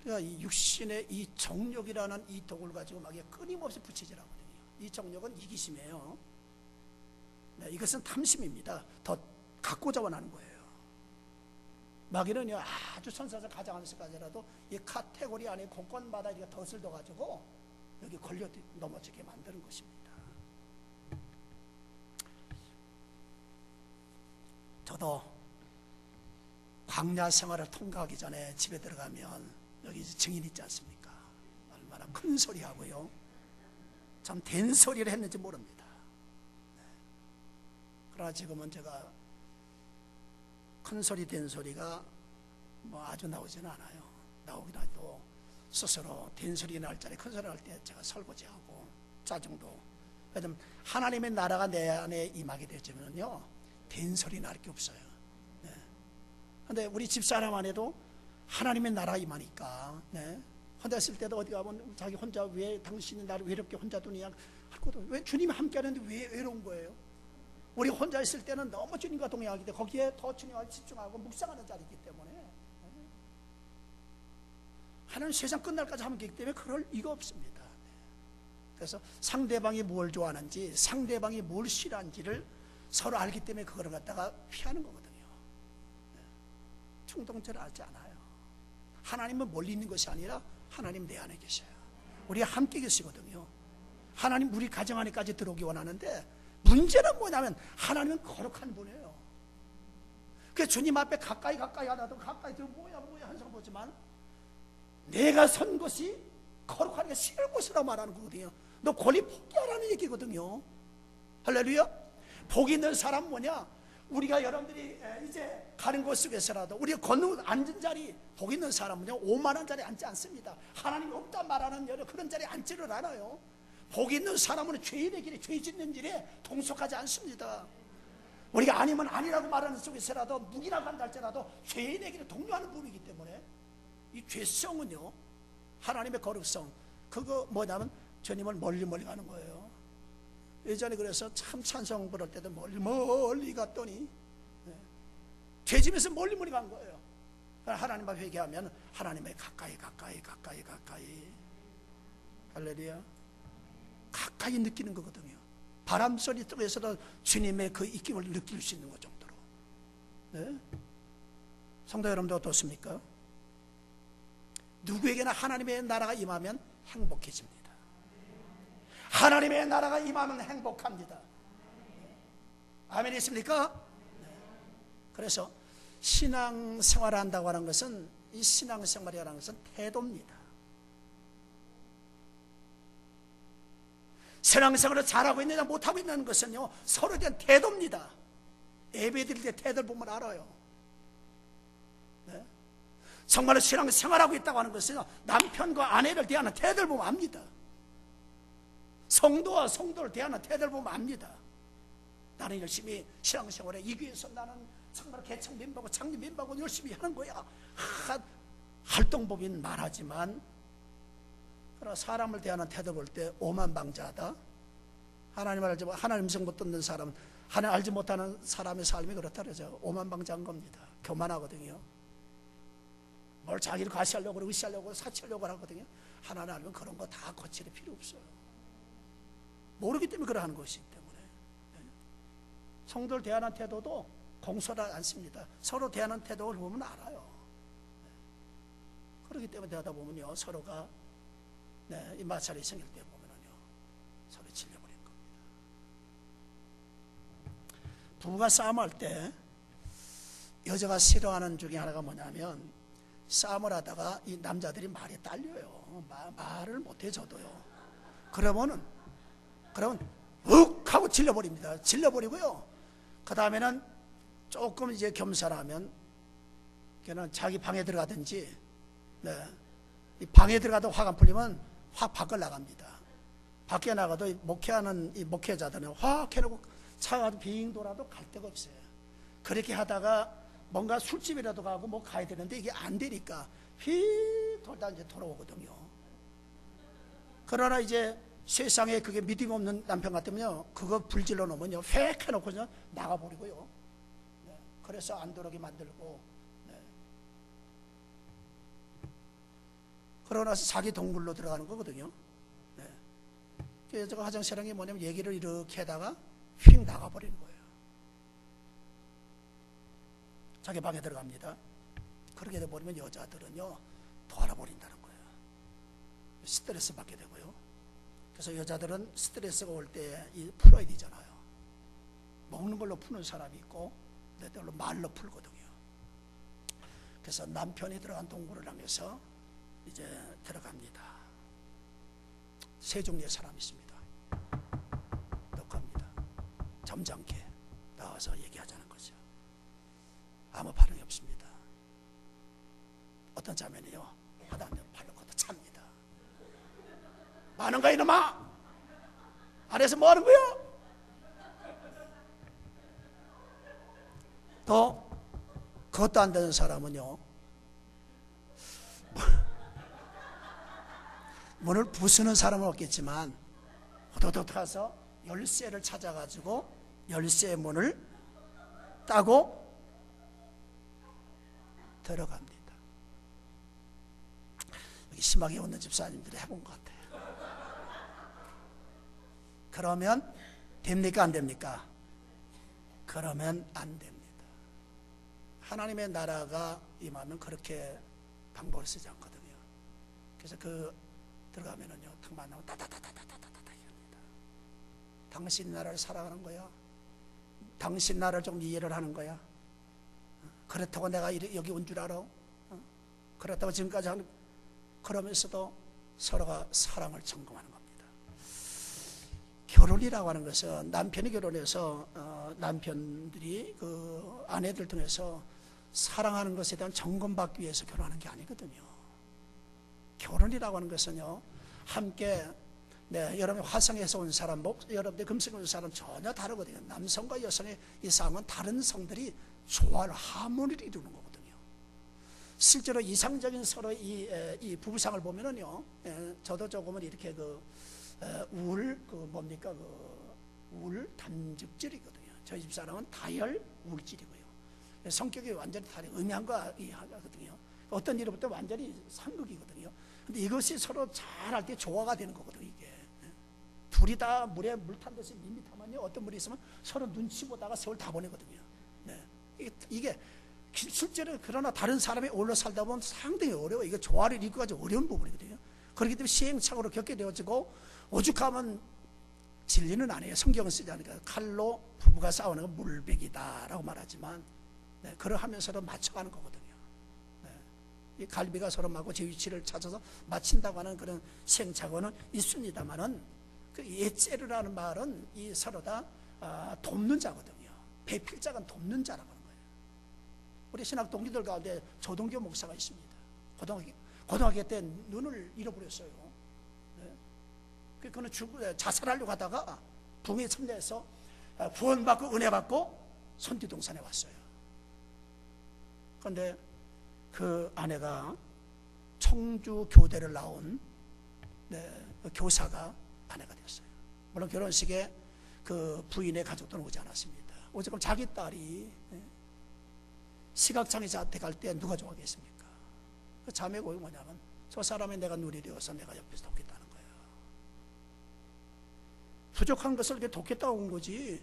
그러니까 이 육신의 이 정욕이라는 이 독을 가지고 막 끊임없이 부치질하거든요. 이 정욕은 이기심이에요. 네, 이것은 탐심입니다. 더 갖고자 원하는 거예요. 마귀는요, 아주 천사에서 가장 안에서까지라도 이 카테고리 안에 곳곳마다 이렇게 덫을 둬가지고 여기 걸려 넘어지게 만드는 것입니다. 저도 광야 생활을 통과하기 전에 집에 들어가면 여기 증인 있지 않습니까? 얼마나 큰 소리 하고요, 참 된 소리를 했는지 모릅니다. 네. 그러나 지금은 제가 큰 소리 된 소리가 뭐 아주 나오지는 않아요. 나오긴 해도 스스로 된 소리 날 자리, 큰 소리 날 때 제가 설거지하고 짜증도, 왜냐면 하나님의 나라가 내 안에 임하게 되면요, 된 소리 날 게 없어요. 그런데 우리 집사람 안에도 하나님의 나라 임하니까, 네. 혼자 있을 때도 어디 가면 자기 혼자, 왜 당신이 나를 외롭게 혼자 두냐 할 것도, 왜 주님이 함께 하는데 왜 외로운 거예요? 우리 혼자 있을 때는 너무 주님과 동행하기 때문에 거기에 더 주님과 집중하고 묵상하는 자리이기 때문에 하나님 세상 끝날까지 하면 되기 때문에 그럴 이가 없습니다. 그래서 상대방이 뭘 좋아하는지 상대방이 뭘 싫어하는지를 서로 알기 때문에 그걸 갖다가 피하는 거거든요. 충동체를 알지 않아요. 하나님은 멀리 있는 것이 아니라 하나님 내 안에 계셔요. 우리가 함께 계시거든요. 하나님 우리 가정 안에까지 들어오기 원하는데 문제는 뭐냐면 하나님은 거룩한 분이에요. 그 주님 앞에 가까이 하다도 가까이 들어 뭐야 항상 보지만 내가 선 것이 거룩하니까 싫은 곳이라고 말하는 거거든요. 너 권리 포기하라는 얘기거든요. 할렐루야. 복 있는 사람 뭐냐? 우리가 여러분들이 이제 가는 곳 속에서라도 우리가 걷는 앉은 자리 복 있는 사람은요 오만한 자리에 앉지 않습니다. 하나님이 없다 말하는 여러 그런 자리에 앉지를 않아요. 복 있는 사람은 죄인의 길에 죄 짓는 일에 동석하지 않습니다. 우리가 아니면 아니라고 말하는 속에서라도 무기라고 한다 할지라도 죄인의 길에 동요하는 분이기 때문에 이 죄성은요 하나님의 거룩성 그거 뭐냐면 주님을 멀리 가는 거예요. 예전에 그래서 참 찬송 부를 때도 멀리 갔더니 죄짐에서 멀리 간 거예요. 하나님 앞에 회개하면 하나님의 가까이 할렐루야 가까이 느끼는 거거든요. 바람 소리 속에서도 주님의 그 입김을 느낄 수 있는 것 정도로. 네? 성도 여러분들 어떻습니까? 누구에게나 하나님의 나라가 임하면 행복해집니다. 하나님의 나라가 임하면 행복합니다. 아멘 있습니까? 그래서 신앙생활을 한다고 하는 것은 이 신앙생활이라는 것은 태도입니다. 신앙생활을 잘하고 있느냐 못하고 있는 것은요 서로에 대한 태도입니다. 예배 드릴 때 태도를 보면 알아요. 네? 정말로 신앙생활하고 있다고 하는 것은 남편과 아내를 대하는 태도를 보면 압니다. 성도와 성도를 대하는 태도를 보면 압니다. 나는 열심히 신앙생활에 이 교회에서 나는 정말 개척 멤버고 창립 멤버고 열심히 하는 거야. 활동법인 말하지만 그러나 사람을 대하는 태도 볼 때 오만방자하다. 하나님을 알지 못 하나님 음성 못 듣는 사람 하나님 알지 못하는 사람의 삶이 그렇다 그러죠. 오만방자한 겁니다. 교만하거든요. 뭘 자기를 과시하려고 의시하려고 사치하려고 하거든요. 하나님 알면 그런 거 다 거칠 필요 없어요. 모르기 때문에 그러하는 것이기 때문에 성도를 대하는 태도도 공손하지 않습니다. 서로 대하는 태도를 보면 알아요. 그렇기 때문에 대하다 보면요 서로가 이 마찰이 생길 때 보면은요 서로 질려버리는 겁니다. 부부가 싸움할 때 여자가 싫어하는 중에 하나가 뭐냐면 싸움을 하다가 이 남자들이 말이 딸려요. 말을 못해 저도요. 그러면 욱 하고 질러버립니다. 질러버리고요. 그 다음에는 조금 이제 겸손하면 걔는 자기 방에 들어가든지 이 방에 들어가도 화가 안 풀리면 확 밖을 나갑니다. 밖에 나가도 목회하는 이 목회자들은 확 해놓고 차가 빙 돌아도 갈 데가 없어요. 그렇게 하다가 뭔가 술집이라도 가고 뭐 가야 되는데 이게 안 되니까 휙 돌다 이제 돌아오거든요. 그러나 이제 세상에 그게 믿음 없는 남편 같으면요 그거 불질러 놓으면요 휙 해놓고 그냥 나가버리고요. 그래서 안 돌아오게 만들고 그러고 나서 자기 동굴로 들어가는 거거든요. 그래서 화장실 하는 게 뭐냐면 얘기를 이렇게 하다가 휙 나가버리는 거예요. 자기 방에 들어갑니다. 그렇게 돼버리면 여자들은요 더 알아버린다는 거예요. 스트레스 받게 되고요. 그래서 여자들은 스트레스가 올 때 풀어야 되잖아요. 먹는 걸로 푸는 사람이 있고 때때로 말로 풀거든요. 그래서 남편이 들어간 동굴을 향해서 이제 들어갑니다. 세 종류의 사람이 있습니다. 녹합니다. 점잖게 나와서 얘기하자는 거죠. 아무 반응이 없습니다. 어떤 자매는요 하다면 발로 걷어 찹니다. 많은가 이놈아? 안에서 뭐 하는 거야? 또 그것도 안 되는 사람은요 문을 부수는 사람은 없겠지만 호도독 가서 열쇠를 찾아가지고 열쇠의 문을 따고 들어갑니다. 여기 심하게 웃는 집사님들이 해본 것 같아요. 그러면 됩니까 안 됩니까? 그러면 안 됩니다. 하나님의 나라가 임하면 그렇게 방법을 쓰지 않거든요. 그래서 들어가면은요, 탁 만나면 따다다다다다다다 합니다. 당신 나라를 사랑하는 거야. 당신 나라를 좀 이해를 하는 거야. 그렇다고 내가 여기 온 줄 알아. 그렇다고 지금까지 하는, 그러면서도 서로가 사랑을 점검하는 겁니다. 결혼이라고 하는 것은 남편이 결혼해서 남편들이 그 아내들 통해서 사랑하는 것에 대한 점검받기 위해서 결혼하는 게 아니거든요. 결혼이라고 하는 것은요, 함께, 여러분이 화성에서 온 사람, 여러분들 금성에서 온 사람 전혀 다르거든요. 남성과 여성의 이 싸움은 다른 성들이 조화를, 하모니를 이루는 거거든요. 실제로 이상적인 서로 이 부부상을 보면은요, 저도 조금은 이렇게 울 단죽질이거든요. 저희 집 사람은 다혈 우울질이고요. 성격이 완전히 다른 음양과 하거든요. 어떤 일로부터 완전히 상극이거든요. 근데 이것이 서로 잘할 때 조화가 되는 거거든요. 이게 둘이 다 물에 물 탄 듯이 밋밋하면요, 어떤 물이 있으면 서로 눈치 보다가 세월 다 보내거든요. 이게 실제로, 그러나 다른 사람이 어울려 살다 보면 상당히 어려워요. 이게 조화를 이루기가 어려운 부분이거든요. 그렇기 때문에 시행착오로 겪게 되어지고, 오죽하면 진리는 아니에요. 성경은 쓰지 않으니까. 칼로 부부가 싸우는 건 물백이다라고 말하지만, 그러하면서 서로 맞춰가는 거거든요. 이 갈비가 서로 맞고 제 위치를 찾아서 맞춘다고 하는 그런 시행착오는 있습니다만은, 그 예체르라는 말은 이 서로 다 돕는 자거든요. 배필자가 돕는 자라고 하는 거예요. 우리 신학 동기들 가운데 조동교 목사가 있습니다. 고등학교 때 눈을 잃어버렸어요. 그는 자살하려고 하다가 붕에 참여해서 구원받고 은혜받고 선지동산에 왔어요. 그런데 그 아내가 청주 교대를 나온 교사가 아내가 됐어요. 물론 결혼식에 그 부인의 가족들은 오지 않았습니다. 오지금 자기 딸이 시각장애자한테 갈 때 누가 좋아하겠습니까? 그 자매 고백이 뭐냐면, 저 사람이 내가 눈이 되어서 내가 옆에서 돕겠다는 거예요. 부족한 것을 이렇게 돕겠다고 온 거지.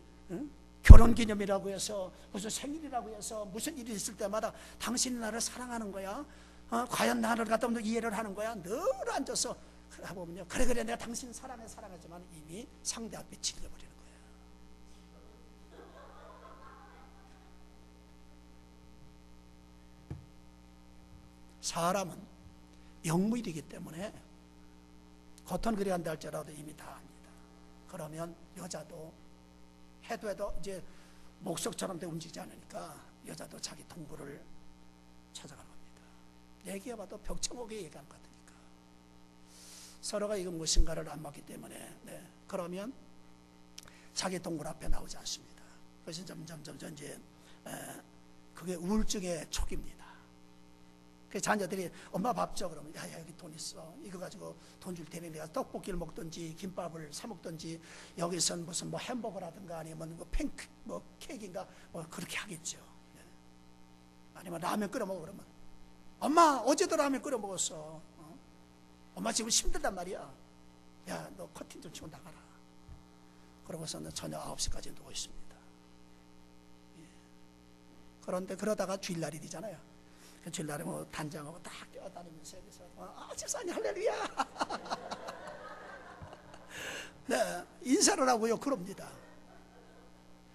결혼기념이라고 해서, 무슨 생일이라고 해서, 무슨 일이 있을 때마다 당신이 나를 사랑하는 거야? 과연 나를 갖다 이해를 하는 거야? 늘 앉아서 해보면요, 그래 내가 당신 사랑하지만 이미 상대 앞에 질려버리는 거예요. 사람은 영무일이기 때문에 겉은 그리 한다 할지라도 이미 다 압니다. 그러면 여자도 해도 이제 목석처럼 움직이지 않으니까 여자도 자기 동굴을 찾아가는 겁니다. 얘기해봐도 벽쳐보게 얘기하는 것 같으니까. 서로가 이거 무엇인가를 안 맞기 때문에, 그러면 자기 동굴 앞에 나오지 않습니다. 그래서 점점 이제 그게 우울증의 촉입니다. 그 자녀들이 엄마 밥 줘 그러면, 야 여기 돈 있어, 이거 가지고 돈 줄 테니 내가 떡볶이를 먹든지 김밥을 사 먹든지, 여기선 무슨 뭐 햄버거라든가 아니면 뭐 케이크인가 뭐 그렇게 하겠죠. 아니면 라면 끓여 먹어 그러면, 엄마 어제도 라면 끓여 먹었어. 엄마 지금 힘들단 말이야. 야 너 커튼 좀 치고 나가라. 그러고서는 저녁 9시까지 누워 있습니다. 그런데 그러다가 주일날이 되잖아요. 그 주일날에 뭐 단장하고 딱 뛰어다니면서 여기서 집사님 할렐루야. 인사를 하고요 그럽니다.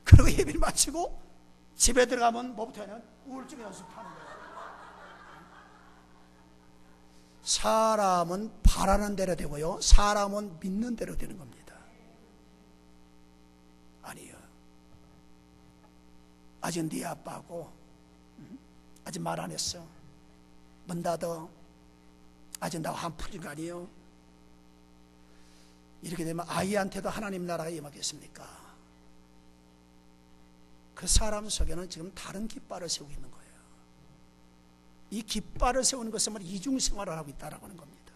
그리고 예배를 마치고 집에 들어가면 뭐부터 하냐면 우울증 연습하는 거예요. 사람은 바라는 대로 되고요, 사람은 믿는 대로 되는 겁니다. 아니요, 아직 네 아빠고 아직 말 안 했어, 문 닫어, 아직 나 안 풀린 거 아니에요. 이렇게 되면 아이한테도 하나님 나라가 임하겠습니까? 그 사람 속에는 지금 다른 깃발을 세우고 있는 거예요. 이 깃발을 세우는 것은 이중생활을 하고 있다는 겁니다.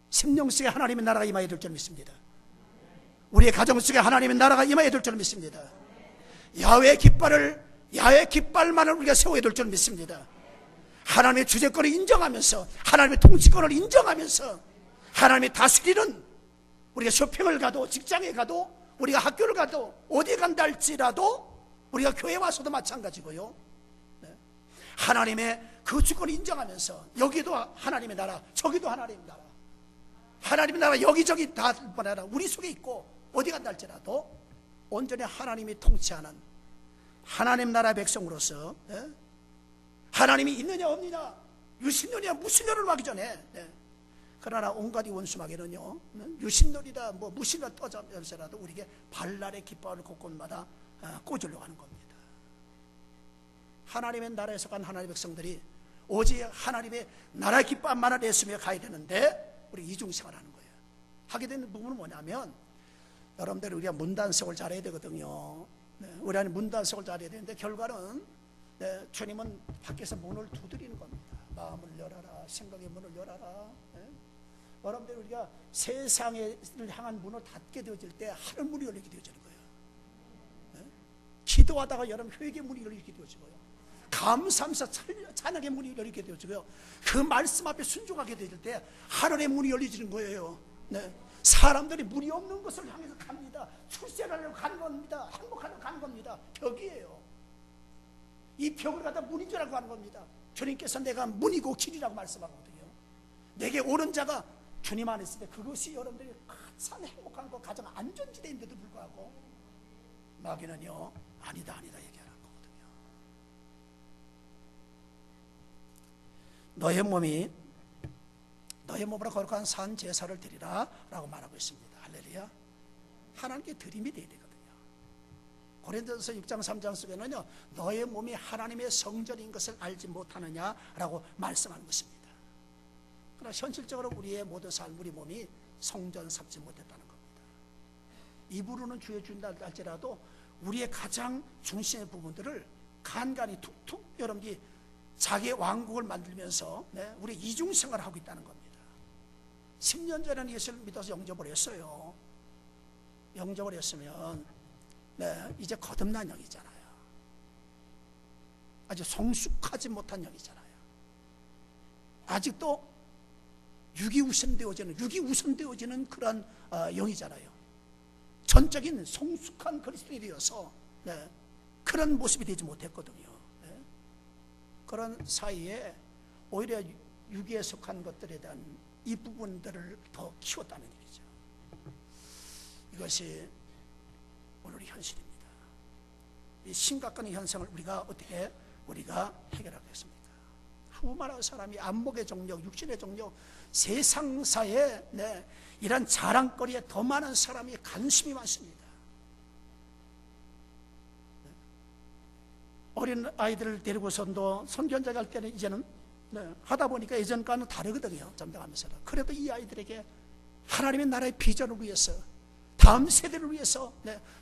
심령 속에 하나님의 나라가 임하게 될 줄 믿습니다. 우리의 가정 속에 하나님의 나라가 임하여 될 줄 믿습니다. 야훼 깃발만을 우리가 세워야 될 줄 믿습니다. 하나님의 주재권을 인정하면서, 하나님의 통치권을 인정하면서, 하나님의 다스리는, 우리가 쇼핑을 가도, 직장에 가도, 우리가 학교를 가도, 어디 간다 할지라도, 우리가 교회 와서도 마찬가지고요. 하나님의 그 주권을 인정하면서, 여기도 하나님의 나라, 저기도 하나님의 나라, 하나님의 나라 여기저기 다 나라 우리 속에 있고, 어디 간다 할지라도 온전히 하나님이 통치하는 하나님 나라 백성으로서, 하나님이 있느냐 없느냐, 유신론이냐 무신론을 하기 전에, 그러나 온갖 원수마귀는요, 유신론이다 뭐 무신론 떠자면서라도 우리에게 발랄의 깃발을 곳곳마다 꽂으려고 하는 겁니다. 하나님의 나라에 속한 하나님의 백성들이 오직 하나님의 나라의 깃발만을 내쓰며 가야 되는데, 우리 이중생활하는 거예요. 하게 되는 부분은 뭐냐면, 여러분들 우리가 문단속을 잘해야 되거든요. 우리 안에 문단속을 잘해야 되는데, 결과는 주님은 밖에서 문을 두드리는 겁니다. 마음을 열어라, 생각의 문을 열어라. 여러분들 우리가 세상을 향한 문을 닫게 되어질 때 하늘 문이 열리게 되어지는 거예요. 기도하다가 여러분 회개 문이 열리게 되어지고요, 감사하면서 찬양의 문이 열리게 되어지고요, 그 말씀 앞에 순종하게 되어질 때 하늘의 문이 열리지는 거예요. 사람들이 문이 없는 것을 향해서 갑니다. 출세를 하려고 가는 겁니다. 행복하려고 가는 겁니다. 벽이에요. 이 벽을 갖다 문인 줄 알고 하는 겁니다. 주님께서 내가 문이고 길이라고 말씀하거든요. 내게 오른 자가 주님 안에 있을 때, 그것이 여러분들이 가장 행복한 거, 가장 안전지대인데도 불구하고 마귀는요, 아니다 얘기하는 거거든요. 너의 몸으로 거룩한 산 제사를 드리라 라고 말하고 있습니다. 할렐루야. 하나님께 드림이 돼야 되거든요. 고린도전서 6장 3장 속에는요, 너의 몸이 하나님의 성전인 것을 알지 못하느냐 라고 말씀하는 것입니다. 그러나 현실적으로 우리의 모든 삶, 우리 몸이 성전 삼지 못했다는 겁니다. 입으로는 주의 준다 할지라도 우리의 가장 중심의 부분들을 간간히 툭툭 여러분들이 자기의 왕국을 만들면서 우리 이중생활을 하고 있다는 겁니다. 10년 전에는 예수를 믿어서 영접을 했어요. 영접을 했으면 이제 거듭난 영이잖아요. 아직 성숙하지 못한 영이잖아요. 아직도 육이 우선되어지는 그런 영이잖아요. 전적인 성숙한 그리스도인이 되어서 그런 모습이 되지 못했거든요. 그런 사이에 오히려 육에 속한 것들에 대한 이 부분들을 더 키웠다는 얘기죠. 이것이 오늘의 현실입니다. 이 심각한 현상을 우리가 해결하겠습니까? 수많은 사람이 안목의 정력, 육신의 정력, 세상사에 이런 자랑거리에 더 많은 사람이 관심이 많습니다. 어린 아이들을 데리고선도 선견자 갈 때는 이제는 하다 보니까 예전과는 다르거든요. 점령하면서도. 그래도 이 아이들에게 하나님의 나라의 비전을 위해서, 다음 세대를 위해서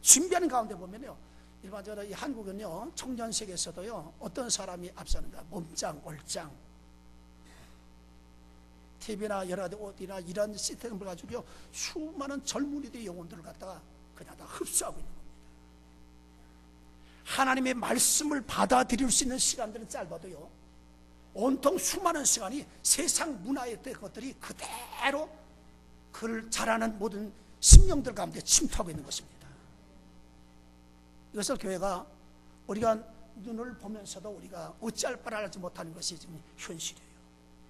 준비하는 가운데 보면요, 일반적으로 이 한국은요, 청년 세계에서도요, 어떤 사람이 앞서는가? 몸짱, 얼짱, TV나 여러 가지 어디나 이런 시스템을 가지고요, 수많은 젊은이들의 영혼들을 갖다가 그냥 다 흡수하고 있는 겁니다. 하나님의 말씀을 받아들일 수 있는 시간들은 짧아도요, 온통 수많은 시간이 세상 문화의 것들이 그대로 그를 자라는 모든 심령들 가운데 침투하고 있는 것입니다. 이것을 교회가 우리가 눈을 보면서도 우리가 어찌할 바를 알지 못하는 것이 지금 현실이에요.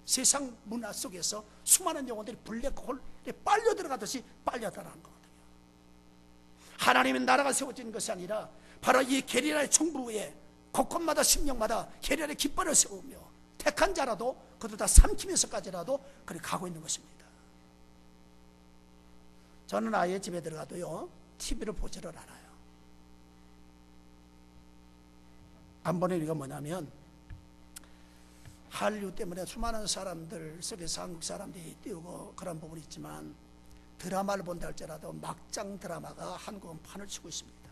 세상 문화 속에서 수많은 영혼들이 블랙홀에 빨려 들어가듯이 빨려 들어가는 거거든요. 하나님의 나라가 세워지는 것이 아니라 바로 이 게리라의 총부에 곳곳마다 심령마다 게리라의 깃발을 세우며 택한 자라도 그들 다 삼키면서까지라도 그렇게 가고 있는 것입니다. 저는 아예 집에 들어가도요, TV를 보지를 않아요. 안 보는 이유가 뭐냐면, 한류 때문에 수많은 사람들 속에서 한국 사람들이 띄우고 그런 부분이 있지만, 드라마를 본다 할지라도 막장 드라마가 한국은 판을 치고 있습니다.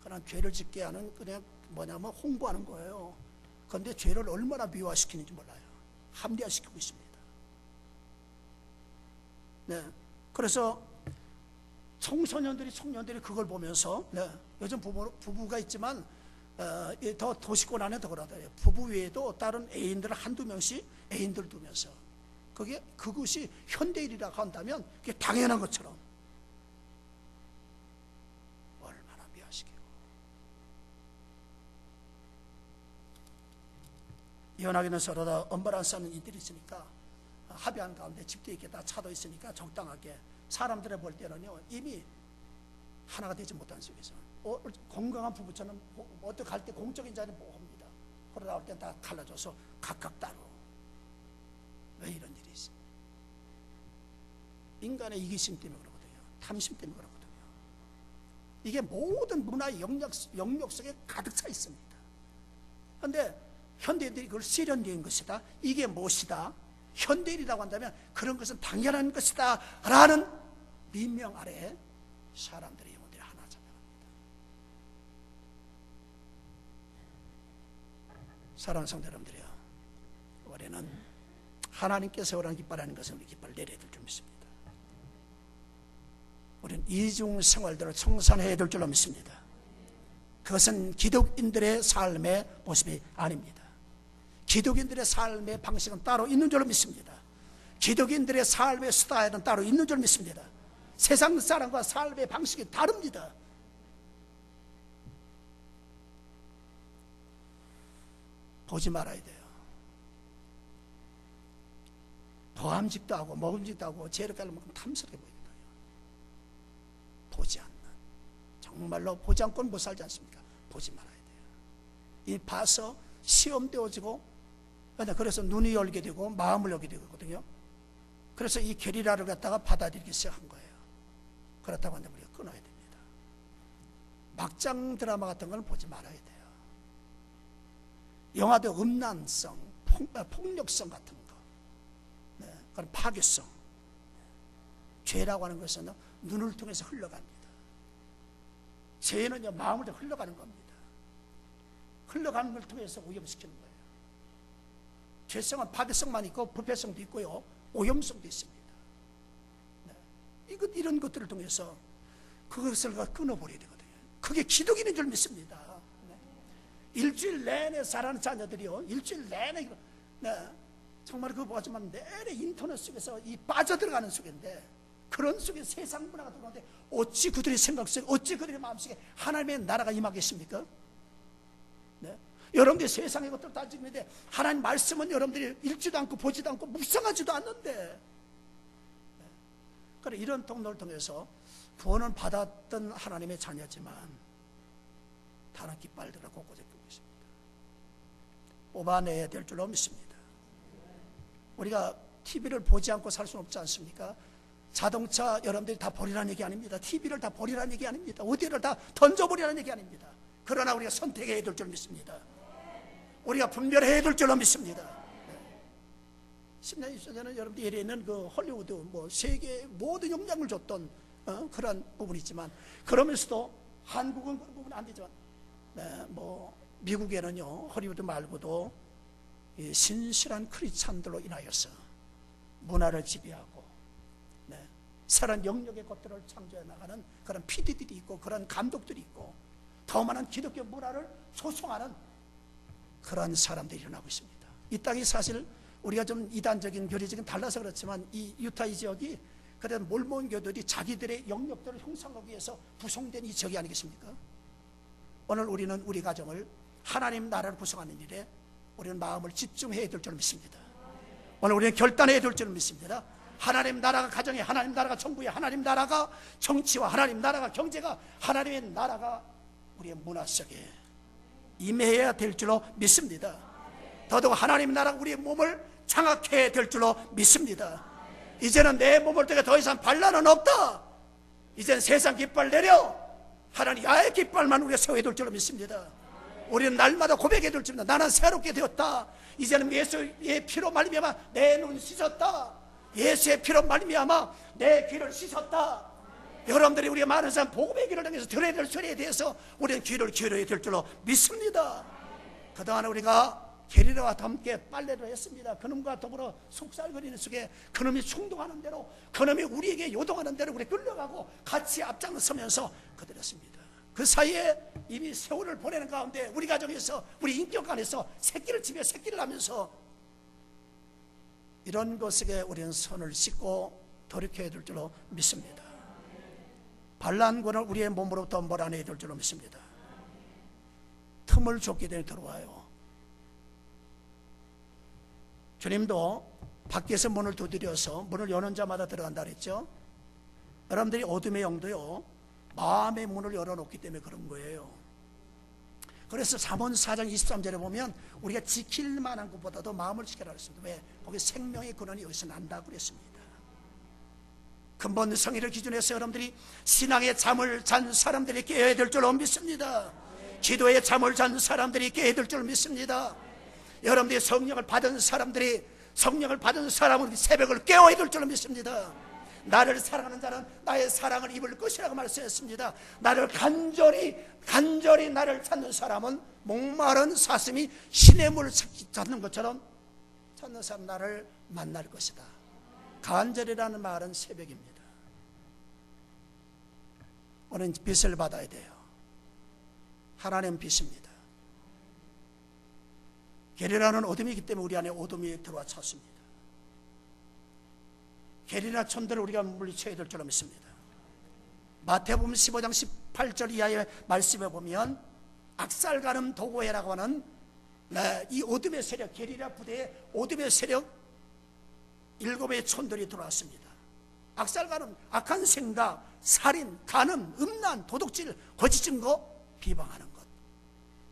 그냥 죄를 짓게 하는, 그냥 뭐냐면 홍보하는 거예요. 그런데 죄를 얼마나 미화시키는지 몰라요. 합리화시키고 있습니다. 그래서 청소년들이 청년들이 그걸 보면서 요즘 부부가 있지만 더 도시권 안에 더 그러더래요. 부부 외에도 다른 애인들을 한두 명씩 애인들 두면서 그것이 현대인이라고 한다면 그게 당연한 것처럼 얼마나 미화시키고. 이혼하기는 서로 다 엄벌 안 싸는 이들이 있으니까 합의한 가운데 집도 있겠다, 차도 있으니까 적당하게 사람들이 볼 때는요 이미 하나가 되지 못한 속에서 건강한 부부처럼 어떻게 할 때 공적인 자리는 모읍니다. 그러다 올 땐 다 갈라져서 각각 따로. 왜 이런 일이 있어요? 인간의 이기심 때문에 그러거든요. 탐심 때문에 그러거든요. 이게 모든 문화의 영역 속에 가득 차 있습니다. 그런데 현대인들이 그걸 세련된 것이다, 이게 무엇이다, 현대인이라고 한다면 그런 것은 당연한 것이다 라는 민명 아래에 사람들의 영혼들이 하나 잡혀갑니다. 사랑하는 성도 여러분들이요, 올해는 하나님께서 오라는 기뻐하는 것은 우리 기뻐를 내려야 될 줄 믿습니다. 우리는 이중 생활들을 청산해야 될 줄로 믿습니다. 그것은 기독인들의 삶의 모습이 아닙니다. 기독인들의 삶의 방식은 따로 있는 줄로 믿습니다. 기독인들의 삶의 스타일은 따로 있는 줄로 믿습니다. 세상 사람과 삶의 방식이 다릅니다. 보지 말아야 돼요. 도함직도 하고 먹음직도 하고 죄를 깔는 만큼 탐스럽게 보입니다. 보지 않는, 정말로 보지 않고는 못 살지 않습니까? 보지 말아야 돼요. 이 봐서 시험되어지고, 그래서 눈이 열게 되고 마음을 열게 되거든요. 그래서 이 게리라를 갖다가 받아들이기 시작한 거예요. 그렇다고 한다면 우리가 끊어야 됩니다. 막장 드라마 같은 걸 보지 말아야 돼요. 영화도 음란성, 폭력성 같은 거, 그런 파괴성, 죄라고 하는 것은 눈을 통해서 흘러갑니다. 죄는요 마음을 통해 흘러가는 겁니다. 흘러가는 걸 통해서 오염시키는 거예요. 죄성은 파괴성만 있고 부패성도 있고요, 오염성도 있습니다. 이런 것들을 통해서 그것을 끊어버려야 되거든요. 그게 기독인인 줄 믿습니다. 일주일 내내 살아가는 자녀들이요, 일주일 내내 정말 그거 보지만 내내 인터넷 속에서 이 빠져들어가는 속인데, 그런 속에 세상 문화가 들어오는데 어찌 그들의 생각 속에, 어찌 그들의 마음속에 하나님의 나라가 임하겠습니까? 여러분들이 세상의 것들을 다 지는데 하나님 말씀은 여러분들이 읽지도 않고 보지도 않고 묵상하지도 않는데, 그래 이런 통로를 통해서 구원을 받았던 하나님의 자녀지만 다른 깃발들을 곳곳에 끄고 있습니다. 뽑아내야 될 줄로 믿습니다. 우리가 TV를 보지 않고 살 수는 없지 않습니까? 자동차 여러분들이 다 버리라는 얘기 아닙니다. TV를 다 버리라는 얘기 아닙니다. 어디를 다 던져버리라는 얘기 아닙니다. 그러나 우리가 선택해야 될 줄 믿습니다. 우리가 분별해야 될 줄로 믿습니다. 10년, 20년은 여러분들 예리에 있는 그 헐리우드, 세계 모든 영향을 줬던 그런 부분이 있지만, 그러면서도 한국은 그런 부분은 안 되지만, 미국에는요, 헐리우드 말고도 신실한 크리스찬들로 인하여서 문화를 지배하고, 새로운 영역의 것들을 창조해 나가는 그런 PD들이 있고, 그런 감독들이 있고, 더 많은 기독교 문화를 소송하는 그런 사람들이 일어나고 있습니다. 이 땅이 사실 우리가 좀 이단적인 교리적인 달라서 그렇지만, 이 유타 이 지역이 그런 몰몬교들이 자기들의 영역들을 형성하기 위해서 구성된 이 지역이 아니겠습니까? 오늘 우리는 우리 가정을 하나님 나라를 구성하는 일에 우리는 마음을 집중해야 될 줄 믿습니다. 오늘 우리는 결단해야 될 줄 믿습니다. 하나님 나라가 가정에, 하나님 나라가 정부에, 하나님 나라가 정치와, 하나님 나라가 경제가, 하나님의 나라가 우리의 문화 속에 임해야 될 줄로 믿습니다. 더더욱 하나님 나라가 우리의 몸을 장악해야 될 줄로 믿습니다. 이제는 내 몸을 통해 더 이상 반란은 없다. 이제는 세상 깃발 내려 하나님 야의 깃발만 우리가 세워야 될 줄로 믿습니다. 우리는 날마다 고백해야 될 줄입니다. 나는 새롭게 되었다. 이제는 예수의 피로 말미암아 내 눈 씻었다. 예수의 피로 말미암아 내 귀를 씻었다. 여러분들이 우리가 많은 사람 복음의 길을 통해서 들어야 될 소리에 대해서 우리는 귀를 기울여야 될 줄로 믿습니다. 그동안 우리가 게리라와 함께 빨래를 했습니다. 그놈과 더불어 속살거리는 속에 그놈이 충동하는 대로, 그놈이 우리에게 요동하는 대로 우리 끌려가고 같이 앞장서면서 그들했습니다. 그 사이에 이미 세월을 보내는 가운데 우리 가정에서, 우리 인격 안에서 새끼를 치며 새끼를 하면서 이런 것에 우리는 손을 씻고 돌이켜야 될 줄로 믿습니다. 반란군을 우리의 몸으로부터 몰아내야 될 줄로 믿습니다. 틈을 줬기 때문에 들어와요. 주님도 밖에서 문을 두드려서 문을 여는 자마다 들어간다 그랬죠. 여러분들이 어둠의 영도요, 마음의 문을 열어놓기 때문에 그런 거예요. 그래서 잠언 4장 23절에 보면 우리가 지킬 만한 것보다도 마음을 지켜라 그랬습니다. 왜? 거기 생명의 근원이 여기서 난다고 그랬습니다. 근본 성의를 기준해서 여러분들이 신앙의 잠을 잔 사람들이 깨어야 될 줄로 믿습니다. 기도의 잠을 잔 사람들이 깨어야 될 줄 믿습니다. 여러분들이 성령을 받은 사람들이, 성령을 받은 사람은 새벽을 깨워야 될 줄로 믿습니다. 나를 사랑하는 자는 나의 사랑을 입을 것이라고 말씀했습니다. 나를 간절히 나를 찾는 사람은 목마른 사슴이 시냇물을 찾는 것처럼 찾는 사람 나를 만날 것이다. 간절이라는 말은 새벽입니다. 우리는 빛을 받아야 돼요. 하나님 빛입니다. 게리라는 어둠이기 때문에 우리 안에 어둠이 들어와 찼습니다. 게리라 촌들을 우리가 물리쳐야 될 줄로 믿습니다. 마태복음 15장 18절 이하의 말씀에 보면 악살가름 도고해라고 하는 이 어둠의 세력, 게리라 부대의 어둠의 세력 7의 촌들이 들어왔습니다. 악살가름, 악한 생각, 살인, 간음, 음란, 도둑질, 거짓 증거, 비방하는 것.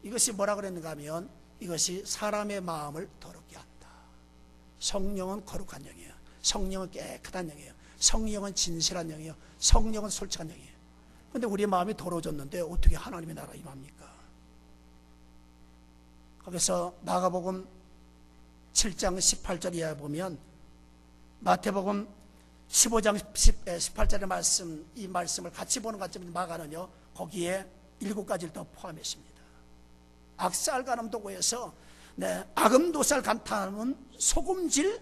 이것이 뭐라 그랬는가 하면 이것이 사람의 마음을 더럽게 한다. 성령은 거룩한 영이에요. 성령은 깨끗한 영이에요. 성령은 진실한 영이에요. 성령은 솔직한 영이에요. 그런데 우리의 마음이 더러워졌는데 어떻게 하나님의 나라 임합니까? 거기서 마가복음 7장 18절 이하에 보면 마태복음 15장 18절의 말씀, 이 말씀을 같이 보는 관점에서 마가는요, 거기에 7가지를 더 포함했습니다. 악살가름 도구에서 악음도살 간탐은 소금질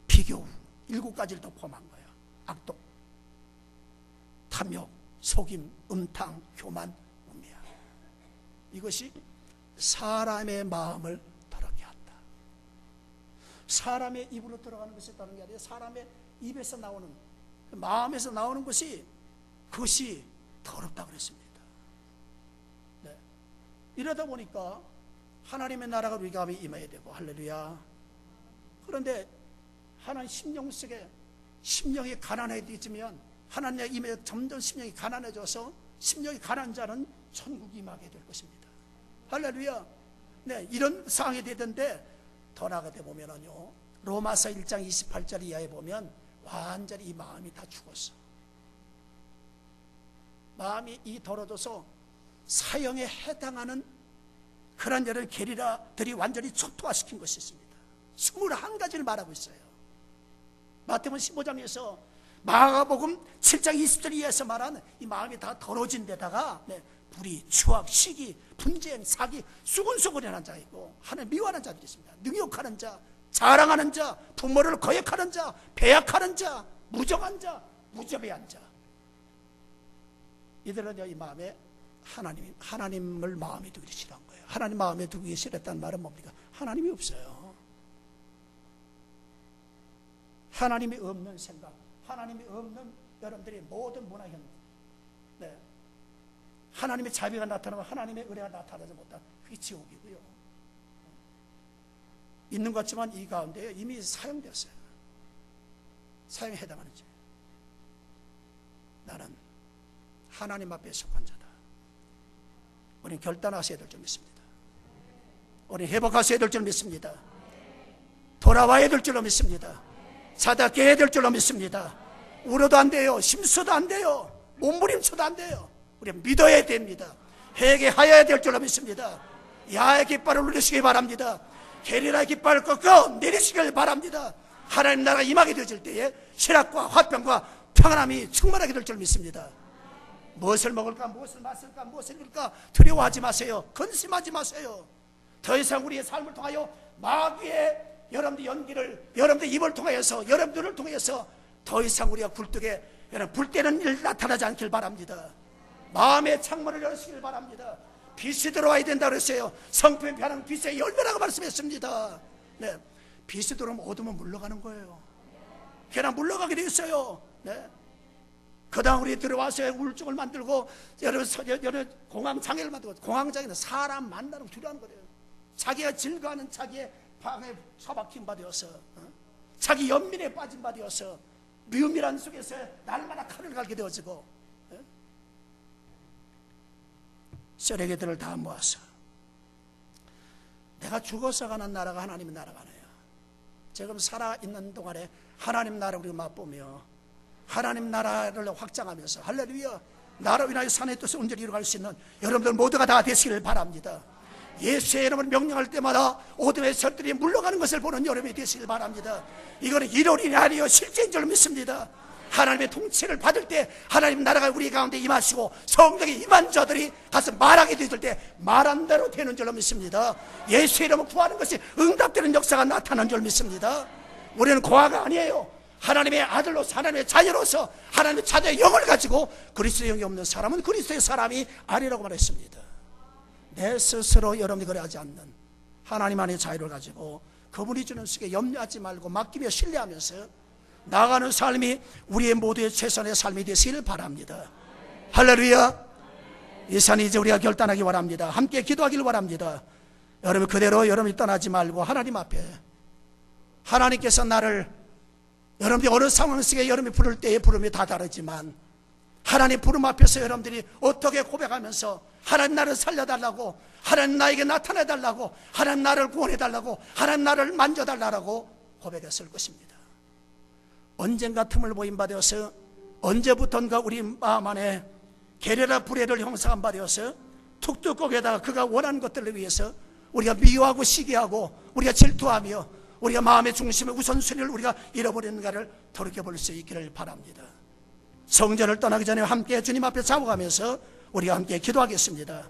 비교 7가지를 더 포함한 거예요. 악독, 탐욕, 속임, 음탕, 교만, 우매함. 이것이 사람의 마음을 더럽게 한다. 사람의 입으로 들어가는 것이 다른 게 아니라 사람의 입에서 나오는, 마음에서 나오는 것이, 그것이 더럽다고 그랬습니다. 네. 이러다 보니까 하나님의 나라가 우리 가운데 임해야 되고, 할렐루야. 그런데 하나님 심령 속에, 심령이 가난해지면 하나님의 임해 점점 심령이 가난해져서 심령이 가난한 자는 천국이 임하게 될 것입니다. 할렐루야. 네, 이런 상황이 되던데 더 나아가다 보면은요, 로마서 1장 28절 이하에 보면 완전히 이 마음이 다 죽었어. 마음이 이 더러워져서 사형에 해당하는 그런 여러 게리라들이 완전히 초토화시킨 것이 있습니다. 21가지를 말하고 있어요. 마태복음 15장에서 마가복음 7장 20절 이하에서 말하는 이 마음이 다 더러워진 데다가 불의, 추악, 시기, 분쟁, 사기, 수군수군하는 자 있고 하나님 미워하는 자들이 있습니다. 능욕하는 자, 자랑하는 자, 부모를 거역하는 자, 배약하는 자, 무정한 자, 무자비한 자. 이들은 이 마음에 하나님을 마음에 두기 싫어한 거예요. 하나님 마음에 두기 싫었다는 말은 뭡니까? 하나님이 없어요. 하나님이 없는 생각, 하나님이 없는 여러분들의 모든 문화현, 하나님의 자비가 나타나면 하나님의 은혜가 나타나지 못한, 그게 지옥이고요. 있는 것 같지만 이 가운데 이미 사용되었어요. 사용에 해당하는 죄. 나는 하나님 앞에 속한 자다. 우리는 결단하셔야 될 줄 믿습니다. 우리는 회복하셔야 될 줄 믿습니다. 돌아와야 될 줄로 믿습니다. 자다 깨야 될 줄로 믿습니다. 울어도 안 돼요. 심수도 안 돼요. 몸부림쳐도 안 돼요. 우리는 믿어야 됩니다. 회개하여야 될 줄로 믿습니다. 야의 깃발을 누리시기 바랍니다. 게리라의 깃발을 꺾어 내리시길 바랍니다. 하나님 나라가 임하게 되어질 때에 실학과 화평과 평안함이 충만하게 될 줄 믿습니다. 무엇을 먹을까, 무엇을 마실까, 무엇을 입을까 두려워하지 마세요. 근심하지 마세요. 더 이상 우리의 삶을 통하여 마귀의 여러분들 연기를 여러분들 입을 통해서 여러분들을 통해서 더 이상 우리가 굴뚝에 여러분 불때는 일 나타나지 않길 바랍니다. 마음의 창문을 열으시길 바랍니다. 빛이 들어와야 된다고 그랬어요. 성품의 변화는 빛의 열매라고 말씀했습니다. 네, 빛이 들어오면 어둠은 물러가는 거예요. 그냥 물러가게 돼 있어요. 네. 그 다음 우리 들어와서 우울증을 만들고 여러 공황장애를 만들고, 공황장애는 사람 만나는 두려운 거예요. 자기가 즐거워하는 자기의 방에 처박힌 바 되어서, 자기 연민에 빠진 바 되어서 미움이란 속에서 날마다 칼을 갈게 되어지고, 쓰레기들을 다 모아서 내가 죽어서 가는 나라가 하나님의 나라가 아니에요. 지금 살아있는 동안에 하나님 나라를 우리가 맛보며 하나님 나라를 확장하면서 할렐루야, 나로 인하여 산의 뜻을 온전히 이루어갈 수 있는 여러분들 모두가 다 되시기를 바랍니다. 예수의 이름을 명령할 때마다 어둠의 설들이 물러가는 것을 보는 여러분이 되시길 바랍니다. 이거는 이론이 아니요 실제인 줄 믿습니다. 하나님의 통치를 받을 때 하나님 나라가 우리 가운데 임하시고 성령이 임한 자들이 가서 말하게 되실 때 말한 대로 되는 줄 믿습니다. 예수의 이름을 구하는 것이 응답되는 역사가 나타나는 줄 믿습니다. 우리는 고아가 아니에요. 하나님의 아들로서 하나님의 자녀로서 하나님의 자녀의 영을 가지고 그리스도의 영이 없는 사람은 그리스도의 사람이 아니라고 말했습니다. 내 스스로 여러분이 그래하지 않는 하나님 안의 자유를 가지고 그분이 주는 수에 염려하지 말고 맡기며 신뢰하면서 나가는 삶이 우리의 모두의 최선의 삶이 되시길 바랍니다. 할렐루야. 이 산이 이제 우리가 결단하기 바랍니다. 함께 기도하기를 바랍니다. 여러분 그대로 여러분이 떠나지 말고 하나님 앞에, 하나님께서 나를 여러분들이 어느 상황 속에 여러분이 부를 때의 부름이 다 다르지만 하나님 부름 앞에서 여러분들이 어떻게 고백하면서 하나님 나를 살려달라고, 하나님 나에게 나타내달라고, 하나님 나를 구원해달라고, 하나님 나를 만져달라고 고백했을 것입니다. 언젠가 틈을 보인 바 되어서 언제부턴가 우리 마음 안에 계략과 불의를 형성한 바 되어서 툭툭거기에다가 그가 원하는 것들을 위해서 우리가 미워하고 시기하고 우리가 질투하며 우리가 마음의 중심의 우선순위를 우리가 잃어버리는가를 돌이켜볼 수 있기를 바랍니다. 성전을 떠나기 전에 함께 주님 앞에 잡아가면서 우리가 함께 기도하겠습니다.